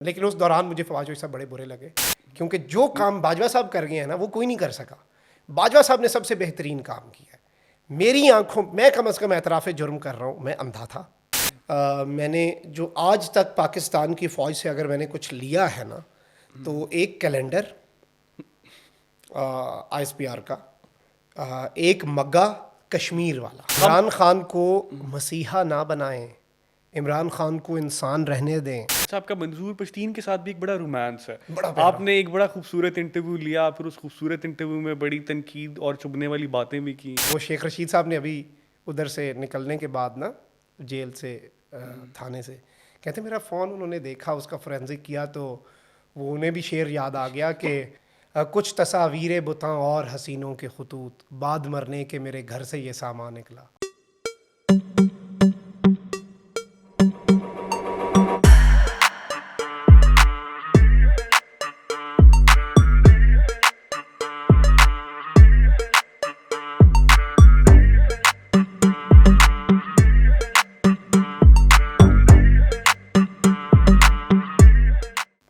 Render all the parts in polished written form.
लेकिन उस दौरान मुझे फवाद चौधरी साहब बड़े बुरे लगे, क्योंकि जो काम बाजवा साहब कर गए हैं ना वो कोई नहीं कर सका। बाजवा साहब ने सबसे बेहतरीन काम किया है मेरी आंखों। मैं कम से कम एतराफ़ जुर्म कर रहा हूँ, मैं अंधा था। मैंने जो आज तक पाकिस्तान की फ़ौज से अगर मैंने कुछ लिया है ना, तो एक कैलेंडर ISPR का, एक मग्गा कश्मीर वाला। इमरान खान को मसीहा ना बनाएं, इमरान खान को इंसान रहने दें। अच्छा, आपका मंजूर पश्तीन के साथ भी एक बड़ा रोमांस है। बड़ा प्यारा। आपने एक बड़ा खूबसूरत इंटरव्यू लिया, फिर उस खूबसूरत इंटरव्यू में बड़ी तनकीद और चुभने वाली बातें भी की। वो शेख रशीद साहब ने अभी उधर से निकलने के बाद ना, जेल से थाने से, कहते मेरा फ़ोन उन्होंने देखा, उसका फोरेंसिक किया, तो वो उन्हें भी शेर याद आ गया कि कुछ तस्वीरें बुतां और हसीनों के खतूत, बाद मरने के मेरे घर से ये सामान निकला।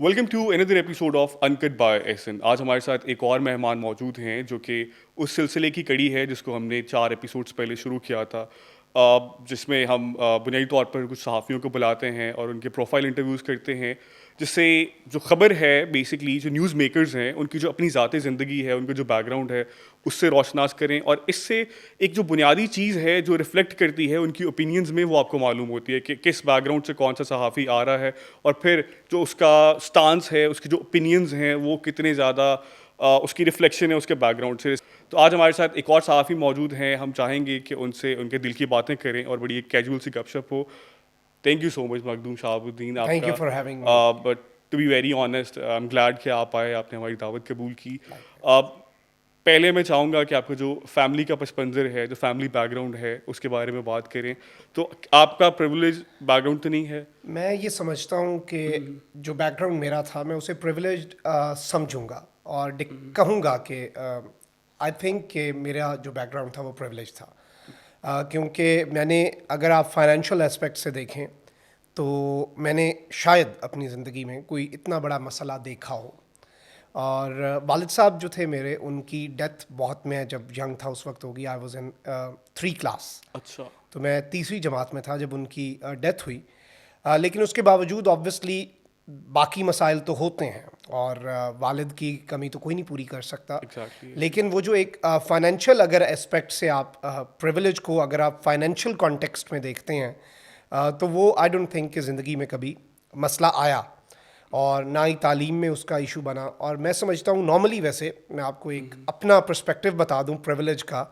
Welcome to another episode of uncut by Ahsan. आज हमारे साथ एक और मेहमान मौजूद हैं जो कि उस सिलसिले की कड़ी है जिसको हमने 4 एपिसोड्स पहले शुरू किया था, जिसमें हम बुनियादी तौर पर कुछ सहाफ़ियों को बुलाते हैं और उनके प्रोफाइल इंटरव्यूज़ करते हैं, जिससे जो ख़बर है बेसिकली जो न्यूज़ मेकर्स हैं उनकी जो अपनी ज़ाती ज़िंदगी है, उनका जो बैकग्राउंड है, उससे रोशनास करें और इससे एक जो बुनियादी चीज़ है जो रिफ्लेक्ट करती है उनकी ओपिनियंस में, वो आपको मालूम होती है कि किस बैकग्राउंड से कौन सा सहाफ़ी आ रहा है और फिर जो उसका स्टांस है, उसकी जो ओपिनियंस हैं वो कितने ज़्यादा उसकी रिफ्लेक्शन है उसके बैकग्राउंड से। तो आज हमारे साथ एक और सहाफ़ी मौजूद हैं, हम चाहेंगे कि उनसे उनके दिल की बातें करें और बड़ी एक कैजुअल सी गपशप हो। Thank you so much Makhdoom Shahabuddin Thank you आपका। for having me. But to be very honest, I am glad कि आप आए, आपने हमारी दावत कबूल की। पहले मैं चाहूँगा कि आपका जो फैमिली का पस मंज़र है, जो फैमिली बैकग्राउंड है, उसके बारे में बात करें। तो आपका प्रिविलेज बैकग्राउंड तो नहीं है? मैं ये समझता हूँ कि जो बैकग्राउंड मेरा था मैं उसे प्रिविलेज्ड समझूंगा और कहूँगा कि आई थिंक कि मेरा जो बैकग्राउंड था वो प्रिविलेज था, क्योंकि मैंने, अगर आप फाइनेंशियल एस्पेक्ट से देखें तो मैंने शायद अपनी ज़िंदगी में कोई इतना बड़ा मसला देखा हो। और वालिद साहब जो थे मेरे, उनकी डेथ बहुत, मैं जब यंग था उस वक्त होगी, आई वाज इन 3 क्लास। अच्छा। तो मैं 3वीं जमात में था जब उनकी डेथ हुई। लेकिन उसके बावजूद ऑब्वियसली बाकी मसाइल तो होते हैं और वालिद की कमी तो कोई नहीं पूरी कर सकता। Exactly. लेकिन वो जो एक फाइनेंशियल अगर एस्पेक्ट से आप प्रिविलेज को अगर आप फाइनेंशियल कॉन्टेक्स्ट में देखते हैं, तो वो आई डोंट थिंक कि ज़िंदगी में कभी मसला आया और ना ही तालीम में उसका इशू बना। और मैं समझता हूँ नॉर्मली, वैसे मैं आपको एक अपना पर्सपेक्टिव बता दूँ प्रिविलेज का,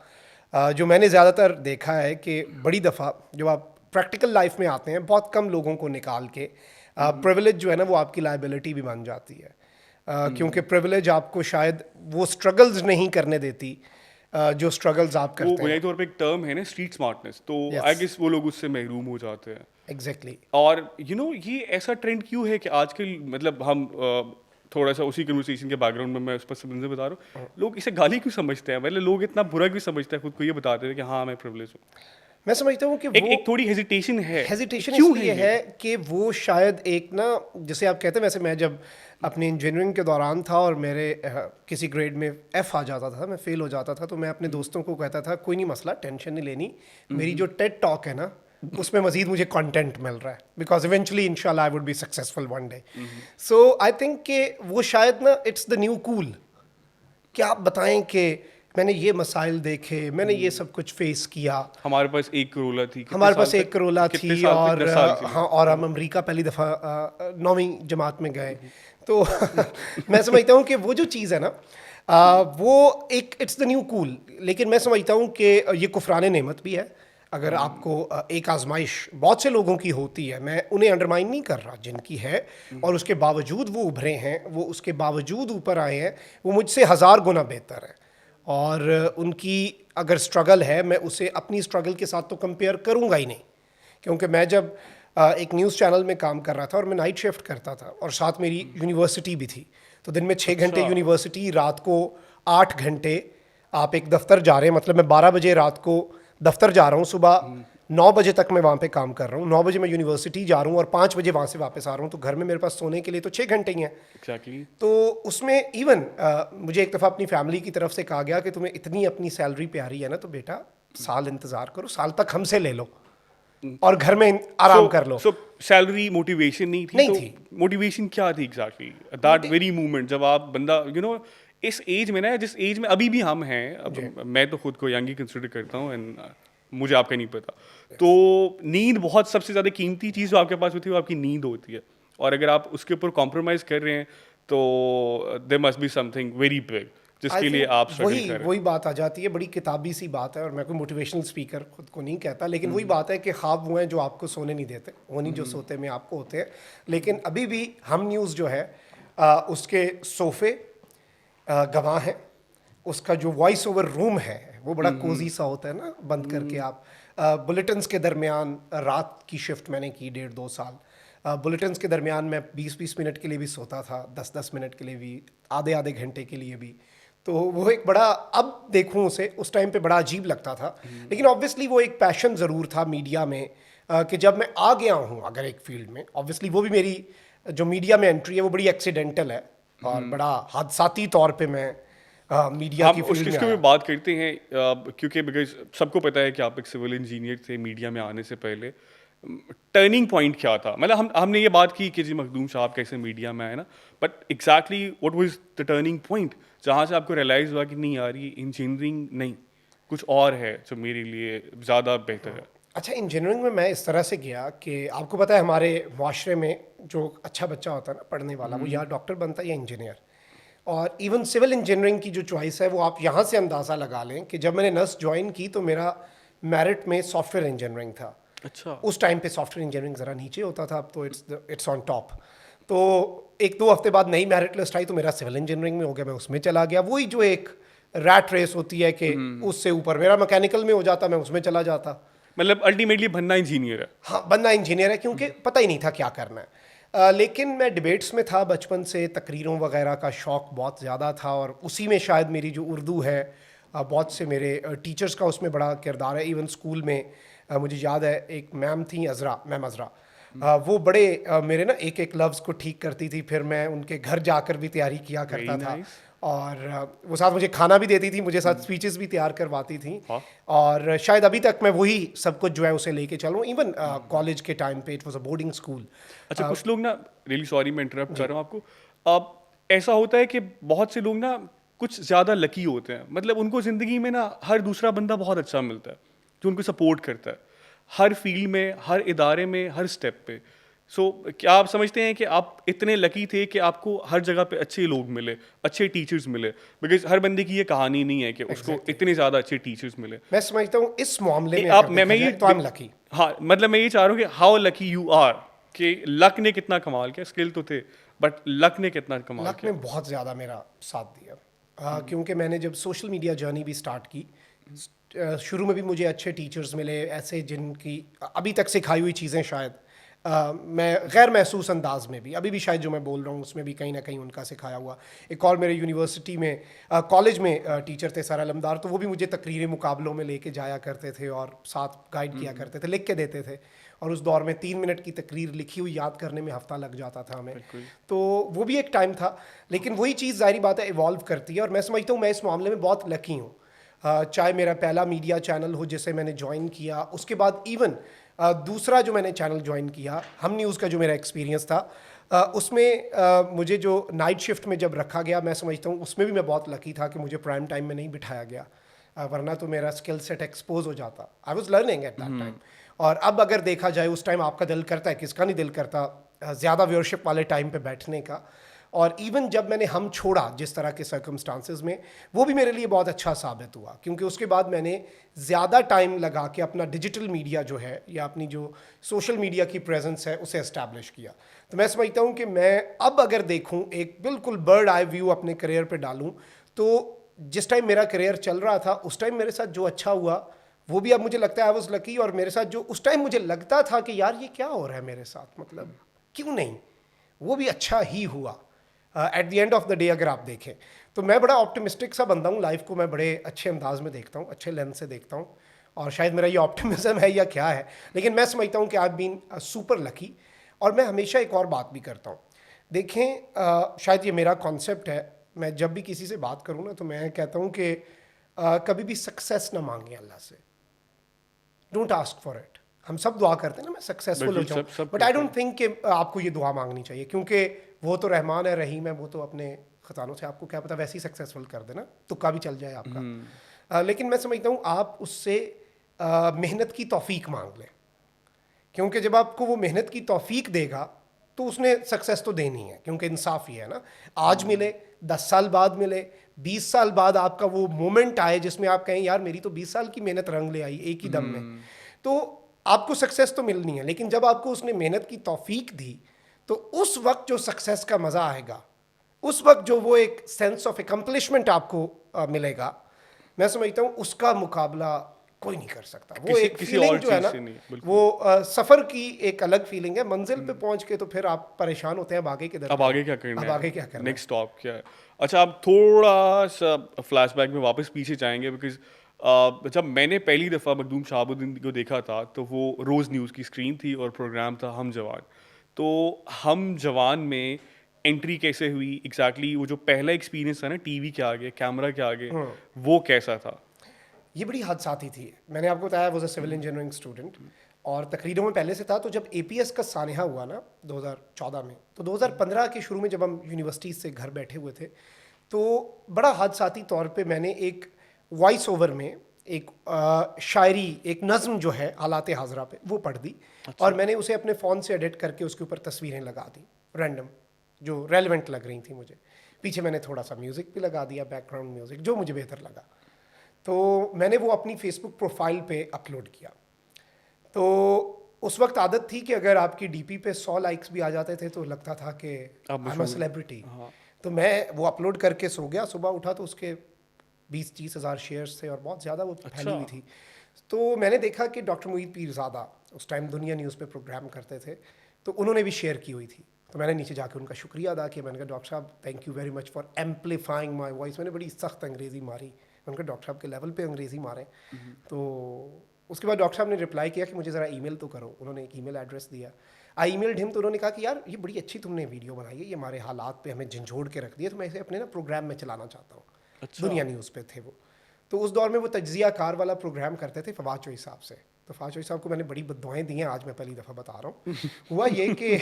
जो मैंने ज़्यादातर देखा है कि बड़ी दफ़ा जब आप प्रैक्टिकल लाइफ में आते हैं, बहुत कम लोगों को निकाल के प्रिविलेज जो है ना वो आपकी लाइबिलिटी भी बन जाती है, क्योंकि प्रिविलेज आपको शायद वो स्ट्रगल्स नहीं करने देती जो स्ट्रगल्स आप वो करते हैं। बुनियादी तौर पे एक टर्म है ना, स्ट्रीट स्मार्टनेस, तो Yes. आई गेस वो लोग उससे महरूम हो जाते हैं। एग्जैक्टली। और ये ऐसा ट्रेंड क्यों है कि आजकल, मतलब हम थोड़ा सा उसी कन्वर्सेशन के बैकग्राउंड में मैं उस पर समझे बता रहा हूँ, लोग इसे गाली क्यों समझते हैं? मतलब लोग इतना बुरा क्यों समझते हैं खुद को, ये बताते हैं कि हाँ मैं प्रिविलेज हूँ? मैं समझता हूँ कि एक थोड़ी हेजिटेशन है। हेजिटेशन क्यों इसलिए ये? है कि वो शायद एक ना, जैसे आप कहते हैं, वैसे मैं जब अपनी इंजीनियरिंग के दौरान था और मेरे किसी ग्रेड में F आ जाता था, मैं फेल हो जाता था, तो मैं अपने दोस्तों को कहता था कोई नहीं मसला, टेंशन नहीं लेनी, मेरी जो टेड टॉक है ना उसमें मजीद मुझे कंटेंट मिल रहा है, बिकॉज इवेंचुअली इंशाल्लाह I would be successful one day. So I think कि वो शायद ना इट्स द न्यू कूल कि आप बताएं कि मैंने ये मसाइल देखे, मैंने ये सब कुछ फेस किया। हमारे पास एक करोला थी। कितने हमारे साल पास तक? एक करोला कितने थी साल तक? और 10 साल के लिए। हाँ, और हम अमेरिका पहली दफ़ा 9वीं जमात में गए। तो मैं समझता हूँ कि वो जो चीज़ है ना, वो एक इट्स द न्यू कूल। लेकिन मैं समझता हूँ कि ये कुफरान नेमत भी है। अगर आपको एक आजमाइश बहुत से लोगों की होती है, मैं उन्हें अंडरमाइन नहीं कर रहा जिनकी है और उसके बावजूद वो उभरे हैं, वो उसके बावजूद ऊपर आए हैं, वो मुझसे 1000 गुना बेहतर है। और उनकी अगर स्ट्रगल है, मैं उसे अपनी स्ट्रगल के साथ तो कंपेयर करूंगा ही नहीं, क्योंकि मैं जब एक न्यूज़ चैनल में काम कर रहा था और मैं नाइट शिफ्ट करता था और साथ मेरी यूनिवर्सिटी भी थी, तो दिन में 6 घंटे यूनिवर्सिटी, रात को 8 घंटे आप एक दफ्तर जा रहे हैं। मतलब मैं 12 बजे रात को दफ्तर जा रहा हूँ, सुबह 9 बजे तक मैं वहाँ पे काम कर रहा हूँ, 9 बजे मैं यूनिवर्सिटी जा रहा हूँ और 5 बजे वहाँ से वापस आ रहा हूँ, तो घर में मेरे पास सोने के लिए तो 6 घंटे ही हैं। एग्जैक्टली। तो उसमें इवन मुझे एक दफ़ा अपनी फैमिली की तरफ से कहा गया कि तुम्हें इतनी अपनी सैलरी प्यारी है ना, तो बेटा साल इंतज़ार करो, साल तक हमसे ले लो और घर में आराम कर लो। सो सैलरी मोटिवेशन नहीं थी, नहीं तो थी। मोटिवेशन क्या थी एग्जैक्टली दैट वेरी मोमेंट जब आप बंदा इस एज में ना, जिस एज में अभी भी हम हैं, अब मैं तो खुद को यंग ही कंसिडर करता हूँ, एंड मुझे आपका नहीं पता, तो नींद बहुत सबसे ज़्यादा कीमती चीज़ जो आपके पास होती है वो आपकी नींद होती है, और अगर आप उसके ऊपर कॉम्प्रोमाइज़ कर रहे हैं तो there must be something very big जिसके I लिए think आप स्ट्रगल कर रहे हैं। वही बात आ जाती है, बड़ी किताबी सी बात है, और मैं कोई मोटिवेशनल स्पीकर खुद को नहीं कहता, लेकिन वही बात है कि ख्वाब वो हैं जो आपको सोने नहीं देते, वो नहीं जो सोते में आपको होते हैं। लेकिन अभी भी हम न्यूज़ जो है उसके सोफे गवाह हैं, उसका जो वॉइस ओवर रूम है वो बड़ा कोजी सा होता है ना, बंद करके आप बुलेटिन्स के दरमियान, रात की शिफ्ट मैंने की 1.5-2 साल, बुलेटिन्स के दरमियान मैं 20-20 मिनट के लिए भी सोता था, 10-10 मिनट के लिए भी, आधे आधे घंटे के लिए भी। तो वो एक बड़ा, अब देखूं उसे, उस टाइम पे बड़ा अजीब लगता था, लेकिन ऑब्वियसली वो एक पैशन ज़रूर था मीडिया में, कि जब मैं आ गया हूँ अगर एक फील्ड में, ऑब्वियसली वो भी मेरी जो मीडिया में एंट्री है वो बड़ी एक्सीडेंटल है और बड़ा हादसाती तौर पे मैं मीडिया की हम फील्ड में उसके भी आया। बात करते हैं, क्योंकि बिकॉज सबको पता है कि आप एक सिविल इंजीनियर थे मीडिया में आने से पहले। टर्निंग पॉइंट क्या था? मतलब हमने ये बात की कि जी मखदूम साहब कैसे मीडिया में आए ना, but exactly what was the turning point जहाँ से आपको रियलाइज हुआ कि नहीं यार ये इंजीनियरिंग नहीं, कुछ और है जो मेरे लिए ज़्यादा बेहतर है? अच्छा, इंजीनियरिंग में मैं इस तरह से गया कि आपको पता है हमारे माशरे में जो अच्छा बच्चा होता है ना पढ़ने वाला, वो या डॉक्टर बनता है या इंजीनियर। और इवन सिविल इंजीनियरिंग की जो चॉइस है वो आप यहाँ से अंदाज़ा लगा लें कि जब मैंने नर्स ज्वाइन की तो मेरा मेरिट में सॉफ्टवेयर इंजीनियरिंग था। अच्छा। उस टाइम पे सॉफ्टवेयर इंजीनियरिंग ज़रा नीचे होता था, अब तो इट्स ऑन टॉप। तो 1-2 हफ्ते बाद नई मेरिट लिस्ट आई तो मेरा सिविल इंजीनियरिंग में हो गया, मैं उसमें चला गया। वही जो एक रैट रेस होती है कि उससे ऊपर मेरा मैकेनिकल में हो जाता, मैं उसमें चला जाता। मतलब अल्टीमेटली बनना इंजीनियर है। हाँ, बनना इंजीनियर है, क्योंकि पता ही नहीं था क्या करना है। लेकिन मैं डिबेट्स में था बचपन से, तकरीरों वगैरह का शौक़ बहुत ज़्यादा था, और उसी में शायद मेरी जो उर्दू है, बहुत से मेरे टीचर्स का उसमें बड़ा किरदार है। इवन स्कूल में मुझे याद है एक मैम थी, मैम अज़रा, वो बड़े मेरे ना एक एक लफ्ज़ को ठीक करती थी, फिर मैं उनके घर जाकर भी तैयारी किया करता Very था। nice. और वो साथ मुझे खाना भी देती थी, मुझे साथ स्पीचेस भी तैयार करवाती थी। हाँ। और शायद अभी तक मैं वही सब कुछ जो है उसे लेके चलूँ। इवन कॉलेज के टाइम पे it was a boarding school. अच्छा, कुछ लोग ना, रियली सॉरी मैं इंटरप्ट कर रहा हूँ आपको, अब ऐसा होता है कि बहुत से लोग ना कुछ ज़्यादा लकी होते हैं, मतलब उनको ज़िंदगी में ना हर दूसरा बंदा बहुत अच्छा मिलता है जो उनको सपोर्ट करता है, हर फील्ड में, हर इदारे में, हर स्टेप पे। सो क्या आप समझते हैं कि आप इतने लकी थे कि आपको हर जगह पे अच्छे लोग मिले, अच्छे टीचर्स मिले? बिकॉज हर बंदे की ये कहानी नहीं है कि उसको इतने ज़्यादा अच्छे टीचर्स मिले। मैं समझता हूँ इस मामले में आप अगर मैं देखा ये जाए तो आई एम लकी। हाँ, मतलब मैं ये चाह रहा हूँ कि हाउ लकी यू आर, कि लक ने कितना कमाल किया, स्किल तो थे बट लक ने कितना कमाल लक किया। ने बहुत ज़्यादा मेरा साथ दिया। क्योंकि मैंने जब सोशल मीडिया जर्नी भी स्टार्ट की, शुरू में भी मुझे अच्छे टीचर्स मिले, ऐसे जिनकी अभी तक सिखाई हुई चीज़ें शायद मैं गैर महसूस अंदाज में भी, अभी भी शायद जो मैं बोल रहा हूँ उसमें भी कहीं ना कहीं उनका सिखाया हुआ। एक और मेरे यूनिवर्सिटी में कॉलेज में टीचर थे सर अलमदार, तो वो भी मुझे तकरीरी मुकाबलों में लेके जाया करते थे और साथ गाइड किया करते थे, लिख के देते थे। और उस दौर में 3 मिनट की तकरीर लिखी हुई याद करने में हफ्ता लग जाता था हमें। तो वो भी एक टाइम था, लेकिन वही चीज़ ज़ाहिर बात है इवॉल्व करती है, और मैं समझता हूँ मैं इस मामले में बहुत लकी हूँ। चाहे मेरा पहला मीडिया चैनल हो जिसे मैंने ज्वाइन किया, उसके बाद इवन दूसरा जो मैंने चैनल ज्वाइन किया, हम न्यूज़ का जो मेरा एक्सपीरियंस था, उसमें मुझे जो नाइट शिफ्ट में जब रखा गया, मैं समझता हूँ उसमें भी मैं बहुत लकी था कि मुझे प्राइम टाइम में नहीं बिठाया गया, वरना तो मेरा स्किल सेट एक्सपोज हो जाता। I was learning at that time. और अब अगर देखा जाए उस टाइम आपका दिल करता है, किसका नहीं दिल करता ज़्यादा व्यूअरशिप वाले टाइम पे बैठने का। और इवन जब मैंने हम छोड़ा जिस तरह के सर्कमस्टांसेस में, वो भी मेरे लिए बहुत अच्छा साबित हुआ, क्योंकि उसके बाद मैंने ज़्यादा टाइम लगा के अपना डिजिटल मीडिया जो है या अपनी जो सोशल मीडिया की प्रेजेंस है उसे इस्टेब्लिश किया। तो मैं समझता हूँ कि मैं अब अगर देखूँ, एक बिल्कुल बर्ड आई व्यू अपने करियर पे डालूँ, तो जिस टाइम मेरा करियर चल रहा था उस टाइम मेरे साथ जो अच्छा हुआ वो भी अब मुझे लगता है आई वॉज लकी, और मेरे साथ जो उस टाइम मुझे लगता था कि यार ये क्या हो रहा है मेरे साथ, मतलब क्यों नहीं, वो भी अच्छा ही हुआ at the end of the day. अगर आप देखें तो मैं बड़ा ऑप्टिमिस्टिक सा बंदा हूँ, लाइफ को मैं बड़े अच्छे अंदाज में देखता हूँ, अच्छे लेंस से देखता हूँ। और शायद मेरा ये ऑप्टिमिज्म है या क्या है, लेकिन मैं समझता हूँ कि आई बीन सुपर लकी। और मैं हमेशा एक और बात भी करता हूँ, देखें शायद ये मेरा कॉन्सेप्ट है, मैं जब भी किसी से बात करूँ ना तो मैं कहता हूँ कि कभी भी सक्सेस ना मांगे अल्लाह से, डोंट आस्क फॉर इट। हम सब दुआ करते हैं ना मैं सक्सेसफुल हो बिल्कुल, जाऊँ, सब बट आई करते डोंट थिंक कि आपको ये दुआ मांगनी चाहिए, क्योंकि वो तो रहमान है रहीम है, वो तो अपने खजानों से आपको क्या पता वैसे ही सक्सेसफुल कर देना, तुक्का भी चल जाए आपका। लेकिन मैं समझता हूँ आप उससे मेहनत की तौफीक मांग लें, क्योंकि जब आपको वो मेहनत की तौफीक देगा तो उसने सक्सेस तो देनी है, क्योंकि इंसाफ ही है ना। आज मिले, 10 साल बाद मिले, 20 साल बाद आपका वो मोमेंट आए जिसमें आप कहें यार मेरी तो 20 साल की मेहनत रंग ले आई एक ही दम में, तो आपको सक्सेस तो मिलनी है। लेकिन जब आपको उसने मेहनत की तौफीक दी तो उस वक्त जो सक्सेस का मज़ा आएगा, उस वक्त जो वो एक सेंस ऑफ एकम्पलिशमेंट आपको मिलेगा, मैं समझता हूँ उसका मुकाबला कोई नहीं कर सकता। वो किसी एक किसी फीलिंग और जो है चीज़ ना, से नहीं, बिल्कुल। वो सफ़र की एक अलग फीलिंग है। मंजिल पे पहुंच के तो फिर आप परेशान होते हैं अब आगे किधर अब जाएं? आगे क्या करना अब है? आगे क्या करना है? नेक्स्ट स्टॉप क्या है? अच्छा, आप थोड़ा-सा फ्लैशबैक में वापस पीछे जाएँगे, बिकॉज़ जब मैंने पहली दफ़ा मखदूम शहाबुद्दीन को देखा था, तो वो रोज़ न्यूज़ की स्क्रीन थी और प्रोग्राम था हम जवान। तो हम जवान में एंट्री कैसे हुई एग्ज़ैक्टली, वो जो पहला एक्सपीरियंस था ना टीवी के आगे, कैमरा के आगे, वो कैसा था? ये बड़ी हादसाती थी। मैंने आपको बताया वो सिविल इंजीनियरिंग स्टूडेंट, और तकरीरों में पहले से था। तो जब एपीएस का सानिया हुआ ना 2014 में, तो 2015 के शुरू में जब हम यूनिवर्सिटी से घर बैठे हुए थे, तो बड़ा हादसाती तौर पे मैंने एक वॉइस ओवर में एक शायरी, एक नज़्म जो है हालात हाजरा पे, वो पढ़ दी। और मैंने उसे अपने फ़ोन से एडिट करके उसके ऊपर तस्वीरें लगा दी रैंडम, जो रेलिवेंट लग रही थी मुझे। पीछे मैंने थोड़ा सा म्यूज़िक भी लगा दिया, बैकग्राउंड म्यूज़िक, जो मुझे बेहतर लगा। तो मैंने वो अपनी फेसबुक प्रोफाइल पे अपलोड किया। तो उस वक्त आदत थी कि अगर आपकी डीपी पे 100 लाइक्स भी आ जाते थे तो लगता था कि आप आई एम अ मशहूर हैं। सेलिब्रिटी। हाँ। तो मैं वो अपलोड करके सो गया, सुबह उठा तो उसके 20-30 हज़ार शेयर्स थे और बहुत ज़्यादा वो फैली अच्छा। हुई थी। तो मैंने देखा कि डॉक्टर मोईद पीरज़ादा उस टाइम दुनिया न्यूज़ पे प्रोग्राम करते थे, तो उन्होंने भी शेयर की हुई थी। तो मैंने नीचे जाकर उनका शुक्रिया अदा किया। मैंने कहा डॉक्टर साहब thank you very much for amplifying my voice. मैंने बड़ी सख्त अंग्रेज़ी मारी, उनके डॉक्टर साहब के लेवल पे अंग्रेज़ी मारें। तो उसके बाद डॉक्टर साहब ने रिप्लाई किया कि मुझे ज़रा ईमेल तो करो। उन्होंने एक ईमेल एड्रेस दिया। आई ईमेल्ड हिम, तो उन्होंने कहा कि यार ये बड़ी अच्छी तुमने वीडियो बनाई है, ये हमारे हालात पे हमें झंझोड़ के रख दिया, तो मैं इसे अपने ना प्रोग्राम में चलाना चाहता हूँ। अच्छा। दुनिया न्यूज़ पे थे वो। तो उस दौर में वो तज्जिया कार वाला प्रोग्राम करते थे फवाद चौधरी साहब से। तो फवाद चौधरी साहब को मैंने बड़ी बद्दुआएं दी हैं, आज मैं पहली दफ़ा बता रहा हूँ। हुआ ये कि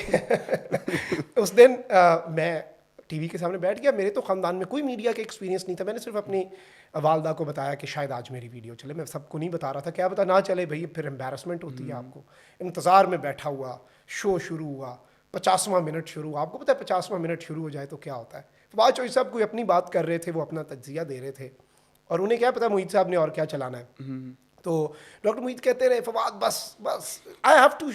उस दिन मैं टीवी के सामने बैठ गया। मेरे तो ख़ानदान में कोई मीडिया का एक्सपीरियंस नहीं था। मैंने सिर्फ अपनी वालदा को बताया कि शायद आज मेरी वीडियो चले। मैं सबको नहीं बता रहा था, क्या पता ना चले भाई, फिर एम्बेरसमेंट होती है आपको। इंतज़ार में बैठा हुआ, शो शुरू हुआ, 50वां मिनट शुरू हुआ। आपको पता है 50वां मिनट शुरू हो जाए तो क्या होता है। फवाद चौधरी साहब कोई अपनी बात कर रहे थे, वो अपना तज्जिया दे रहे थे, और उन्हें क्या पता मोईद साहब ने और क्या चलाना है। तो डॉक्टर मोईद कहते रहे फवाद बस बस I have to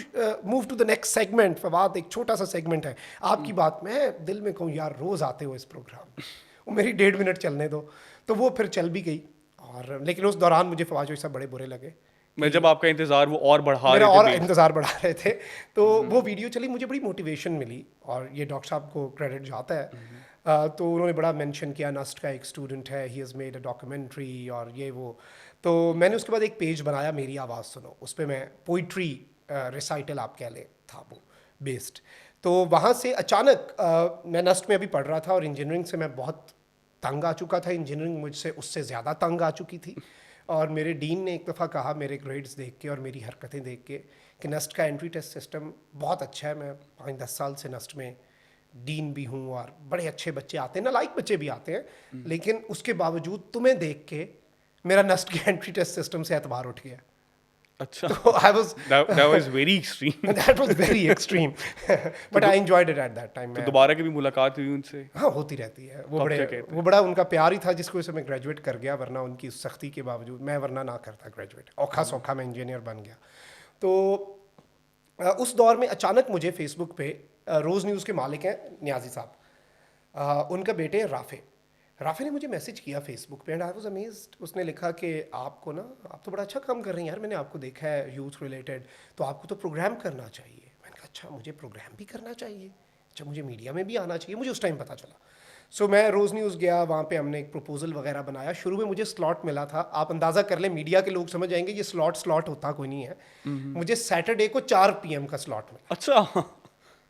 move to the next segment. Fawad एक छोटा सा सेगमेंट है, आपकी बात मैं दिल में कहूँ यार रोज़ आते हो इस प्रोग्राम में, वो मेरी 1.5 मिनट चलने दो। तो वो फिर चल भी गई। और लेकिन उस दौरान मुझे फवाद चौधरी साहब बड़े बुरे लगे। मैं जब आपका इंतज़ार वो और बढ़ा मेरा रहे थे और बेस। इंतज़ार बढ़ा रहे थे। तो वो वीडियो चली, मुझे बड़ी मोटिवेशन मिली, और ये डॉक्टर साहब को क्रेडिट जाता है। तो उन्होंने बड़ा मेंशन किया नस्ट का एक स्टूडेंट है, he has made a documentary और ये वो। तो मैंने उसके बाद एक पेज बनाया, मेरी आवाज़ सुनो, उस पर मैं पोइट्री रिसाइटल आप कह लें था वो बेस्ड। तो वहाँ से अचानक मैं नस्ट में अभी पढ़ रहा था और इंजीनियरिंग से मैं बहुत तंग आ चुका था। इंजीनियरिंग मुझसे उससे ज़्यादा तंग आ चुकी थी। और मेरे डीन ने एक दफ़ा कहा मेरे ग्रेड्स देख के और मेरी हरकतें देख के कि नस्ट का एंट्री टेस्ट सिस्टम बहुत अच्छा है। मैं 5-10 साल से नस्ट में डीन भी हूँ और बड़े अच्छे बच्चे आते हैं, नालायक बच्चे भी आते हैं, लेकिन उसके बावजूद तुम्हें देख के मेरा नस्ट के एंट्री टेस्ट सिस्टम से एतबार उठ गया। अच्छा। तो I was that was very extreme। That was very extreme, but I enjoyed it at that time. तो दोबारा कभी मुलाकात हुई उनसे? हाँ होती रहती है। वो तो अब बड़े क्या कहते वो बड़ा उनका प्यार ही था जिसकी वजह से मैं ग्रेजुएट कर गया, वरना उनकी सख्ती के बावजूद मैं वरना ना करता ग्रेजुएट। औखा सौखा मैं इंजीनियर बन गया। तो उस दौर में अचानक मुझे फेसबुक पे रोज़ न्यूज़ के मालिक हैं न्याजी साहब, उनका बेटे हैं राफ़े। राफ़े ने मुझे मैसेज किया फेसबुक पे एंड आई वाज अमेज्ड। उसने लिखा कि आपको ना, आप तो बड़ा अच्छा काम कर रहे हैं यार, मैंने आपको देखा है यूथ रिलेटेड, तो आपको तो प्रोग्राम करना चाहिए। मैंने कहा अच्छा मुझे प्रोग्राम भी करना चाहिए, अच्छा मुझे मीडिया में भी आना चाहिए। मुझे उस टाइम पता चला। सो मैं रोज़ न्यूज़ गया, वहाँ पे हमने एक प्रपोजल वगैरह बनाया। शुरू में मुझे स्लॉट मिला था, आप अंदाज़ा कर लें, मीडिया के लोग समझ जाएंगे ये स्लॉट होता कोई नहीं है। मुझे सैटरडे को 4 PM का स्लॉट मिला। अच्छा।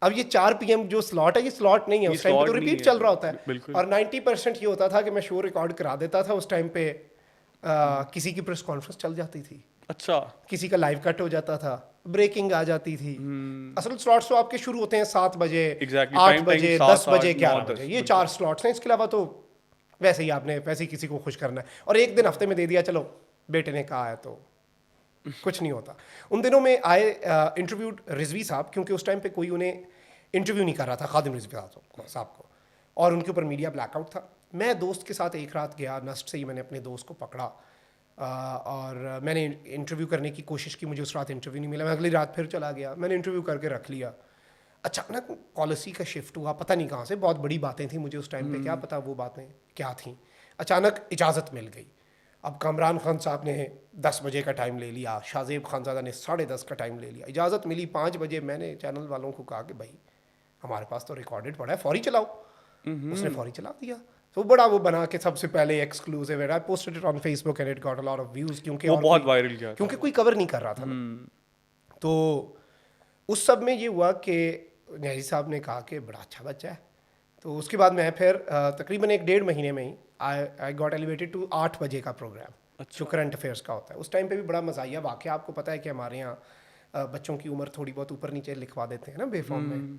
अब ये 4 PM जो स्लॉट है, ये स्लॉट नहीं है, ये उस टाइम पे तो slot नहीं रिपीट है, चल रहा होता है। बिल्कुल। और 90% ये होता था कि मैं शो रिकॉर्ड करा देता था उस टाइम पे। किसी की प्रेस कॉन्फ्रेंस चल जाती थी, अच्छा। किसी का लाइव कट हो जाता था, ब्रेकिंग आ जाती थी। असल स्लॉट्स तो आपके शुरू होते हैं 7 बजे, Exactly, 8 time बजे, 7, 10 बजे, 8, 11 9, बजे, 10, ये 4 स्लॉट्स हैं। इसके अलावा तो वैसे ही आपने वैसे ही किसी को खुश करना है, और एक दिन हफ्ते में दे दिया, चलो बेटे ने कहा है तो कुछ नहीं होता। उन दिनों में आए इंटरव्यूड रिजवी साहब, क्योंकि उस टाइम पे कोई उन्हें इंटरव्यू नहीं कर रहा था, खादिम रिजवी साहब को, और उनके ऊपर मीडिया ब्लैकआउट था। मैं दोस्त के साथ एक रात गया, नस्ट से ही मैंने अपने दोस्त को पकड़ा, और मैंने इंटरव्यू करने की कोशिश की। मुझे उस रात इंटरव्यू नहीं मिला, मैं अगली रात फिर चला गया, मैंने इंटरव्यू करके रख लिया। अचानक पॉलिसी का शिफ्ट हुआ, पता नहीं कहाँ से, बहुत बड़ी बातें थी, मुझे उस टाइम पे क्या पता वो बातें क्या थीं। अचानक इजाज़त मिल गई। अब कामरान खान साहब ने 10 बजे का टाइम ले लिया, शाहजेब खानज़ादा ने 10:30 का टाइम ले लिया, इजाज़त मिली 5 बजे। मैंने चैनल वालों को कहा कि भाई हमारे पास तो रिकॉर्डेड पड़ा है, फौरी चलाओ। उसने फौरी चला दिया। तो बड़ा वो बना के सबसे पहले एक्सक्लूसिव है, I posted it on Facebook and it got a lot of views, क्योंकि वो और बहुत कोई- वायरल गया था। क्योंकि कोई कवर नहीं कर रहा था ना। तो उस सब में ये हुआ कि न्याजी साहब ने कहा कि बड़ा अच्छा बच्चा है। तो उसके बाद मैं फिर तकरीबन 1-1.5 महीने में ही आई गॉट एलिवेटेड टू 8 बजे का प्रोग्राम, जो करंट अफेयर्स का होता है। उस टाइम पे भी बड़ा मज़ाहिया वाक़या, आपको पता है कि हमारे यहाँ बच्चों की उम्र थोड़ी बहुत ऊपर नीचे लिखवा देते हैं ना बेफॉर्म में।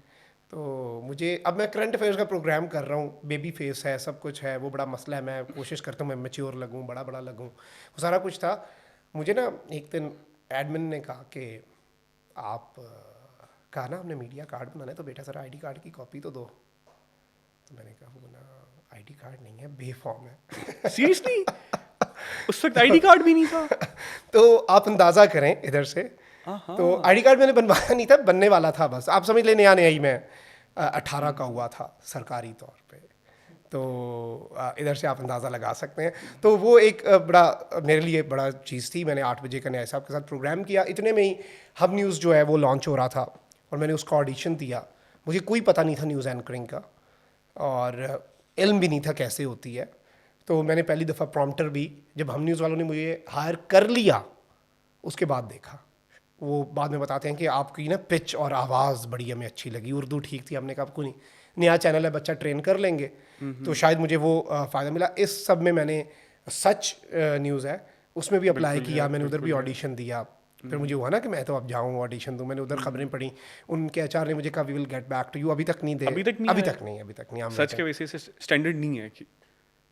तो मुझे, अब मैं करंट अफेयर्स का प्रोग्राम कर रहा हूँ, बेबी फेस है, सब कुछ है, वो बड़ा मसला है। मैं कोशिश करता हूँ मैं मैच्योर लगूँ, बड़ा बड़ा लगूँ, वो सारा कुछ था। मुझे ना एक दिन एडमिन ने कहा कि आप कहा ना हमने मीडिया कार्ड बनाना है, तो बेटा सर आईडी कार्ड की कॉपी तो दो। तो मैंने कहा वो ना आईडी कार्ड नहीं है, बेफॉर्म है। सीरियसली? उस वक्त आईडी कार्ड भी नहीं था? तो आप अंदाज़ा करें इधर से। तो आईडी कार्ड मैंने बनवाया नहीं था, बनने वाला था बस, आप समझ लें नया नया ही मैं 18 का हुआ था सरकारी तौर पे। तो इधर से आप अंदाज़ा लगा सकते हैं। तो वो एक बड़ा मेरे लिए बड़ा चीज़ थी। मैंने 8 बजे का न्याय साहब के साथ प्रोग्राम किया। इतने में ही हब न्यूज़ जो है वो लॉन्च हो रहा था, और मैंने उसका ऑडिशन दिया। मुझे कोई पता नहीं था न्यूज़ एंकरिंग का, और इल्म भी नहीं था कैसे होती है। तो मैंने पहली दफ़ा प्रॉम्प्टर भी, जब हम न्यूज़ वालों ने मुझे हायर कर लिया उसके बाद देखा। वो बाद में बताते हैं कि आपकी ना पिच और आवाज़ बड़ी हमें अच्छी लगी, उर्दू ठीक थी। हमने कहा आपको नहीं, नया चैनल है, बच्चा ट्रेन कर लेंगे। तो शायद मुझे वो फ़ायदा मिला। इस सब में मैंने सच न्यूज़ है उसमें भी अप्लाई किया, मैंने उधर भी ऑडिशन दिया। फिर मुझे हुआ ना कि मैं तो अब जाऊँ ऑडिशन दूँ, मैंने उधर खबरें पढ़ी। उनके एचआर ने मुझे कहा we will get back to you. अभी तक नहीं दे, अभी तक नहीं अभी आया? तक नहीं, अभी तक नहीं। सच के वैसे से स्टैंडर्ड नहीं है कि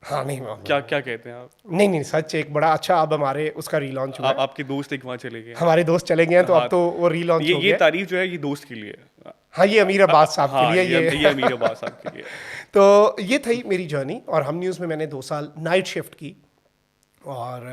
हाँ नहीं, क्या क्या कहते हैं आप? नहीं नहीं, सच एक बड़ा अच्छा, अब हमारे उसका रीलॉन्च हुआ है। आपके दोस्त एक वहाँ चले गए हैं। हमारे दोस्त चले गए हैं, तो हाँ, अब तो वो रीलॉन्च हो ये गया। तारीफ जो है ये दोस्त के लिए है। हाँ, ये अमीर अब्बास साहब के हाँ, लिए ये अमीर अब्बास साहब के लिए। तो ये थी मेरी जर्नी। और हम न्यूज़ में मैंने 2 साल नाइट शिफ्ट की, और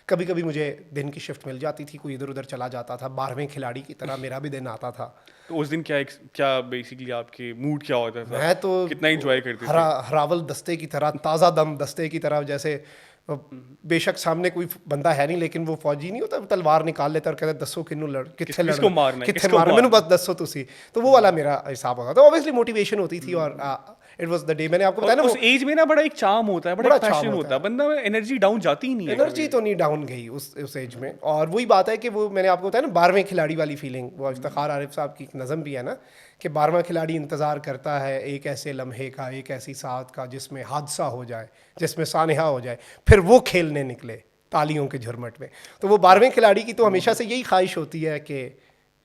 कभी कभी मुझे दिन की शिफ्ट मिल जाती थी, कोई इधर उधर चला जाता था। 12वें खिलाड़ी की तरह मेरा भी दिन आता था। तो उस दिन क्या बेसिकली आपके मूड क्या होता था? मैं तो कितना एंजॉय करते थे? हरावल दस्ते की तरह, ताज़ा दम दस्ते की तरह, जैसे बेशक सामने कोई बंदा है नहीं, लेकिन वो फौजी नहीं होता, तलवार निकाल लेता और कहता दसो किन्नू लड़ कितने लड़ना, किसको मारना है, कितने किसको मारना, मैंने मारना बस दसो तुसी। तो वो वाला मेरा हिसाब होता था। तो ऑब्वियसली मोटिवेशन होती थी, और इट वाज द डे। मैंने आपको बताया ना, उस एज में ना बड़ा एक चार्म होता है, बड़ा बड़ा एक पैशन charm होता है, बंदा में एनर्जी डाउन जाती ही नहीं है एनर्जी तो नहीं डाउन गई उस एज में। और वही बात है कि वो मैंने आपको बताया ना 12वें खिलाड़ी वाली फीलिंग, वो इफ्तिखार आरिफ साहब की एक नज़म भी है ना कि 12वां खिलाड़ी इंतज़ार करता है एक ऐसे लम्हे का, एक ऐसी साथ का जिसमें हादसा हो जाए, जिसमें सानहा हो जाए, फिर वो खेलने निकले तालियों के झुरमट में। तो वो 12वें खिलाड़ी की तो हमेशा से यही ख्वाहिश होती है कि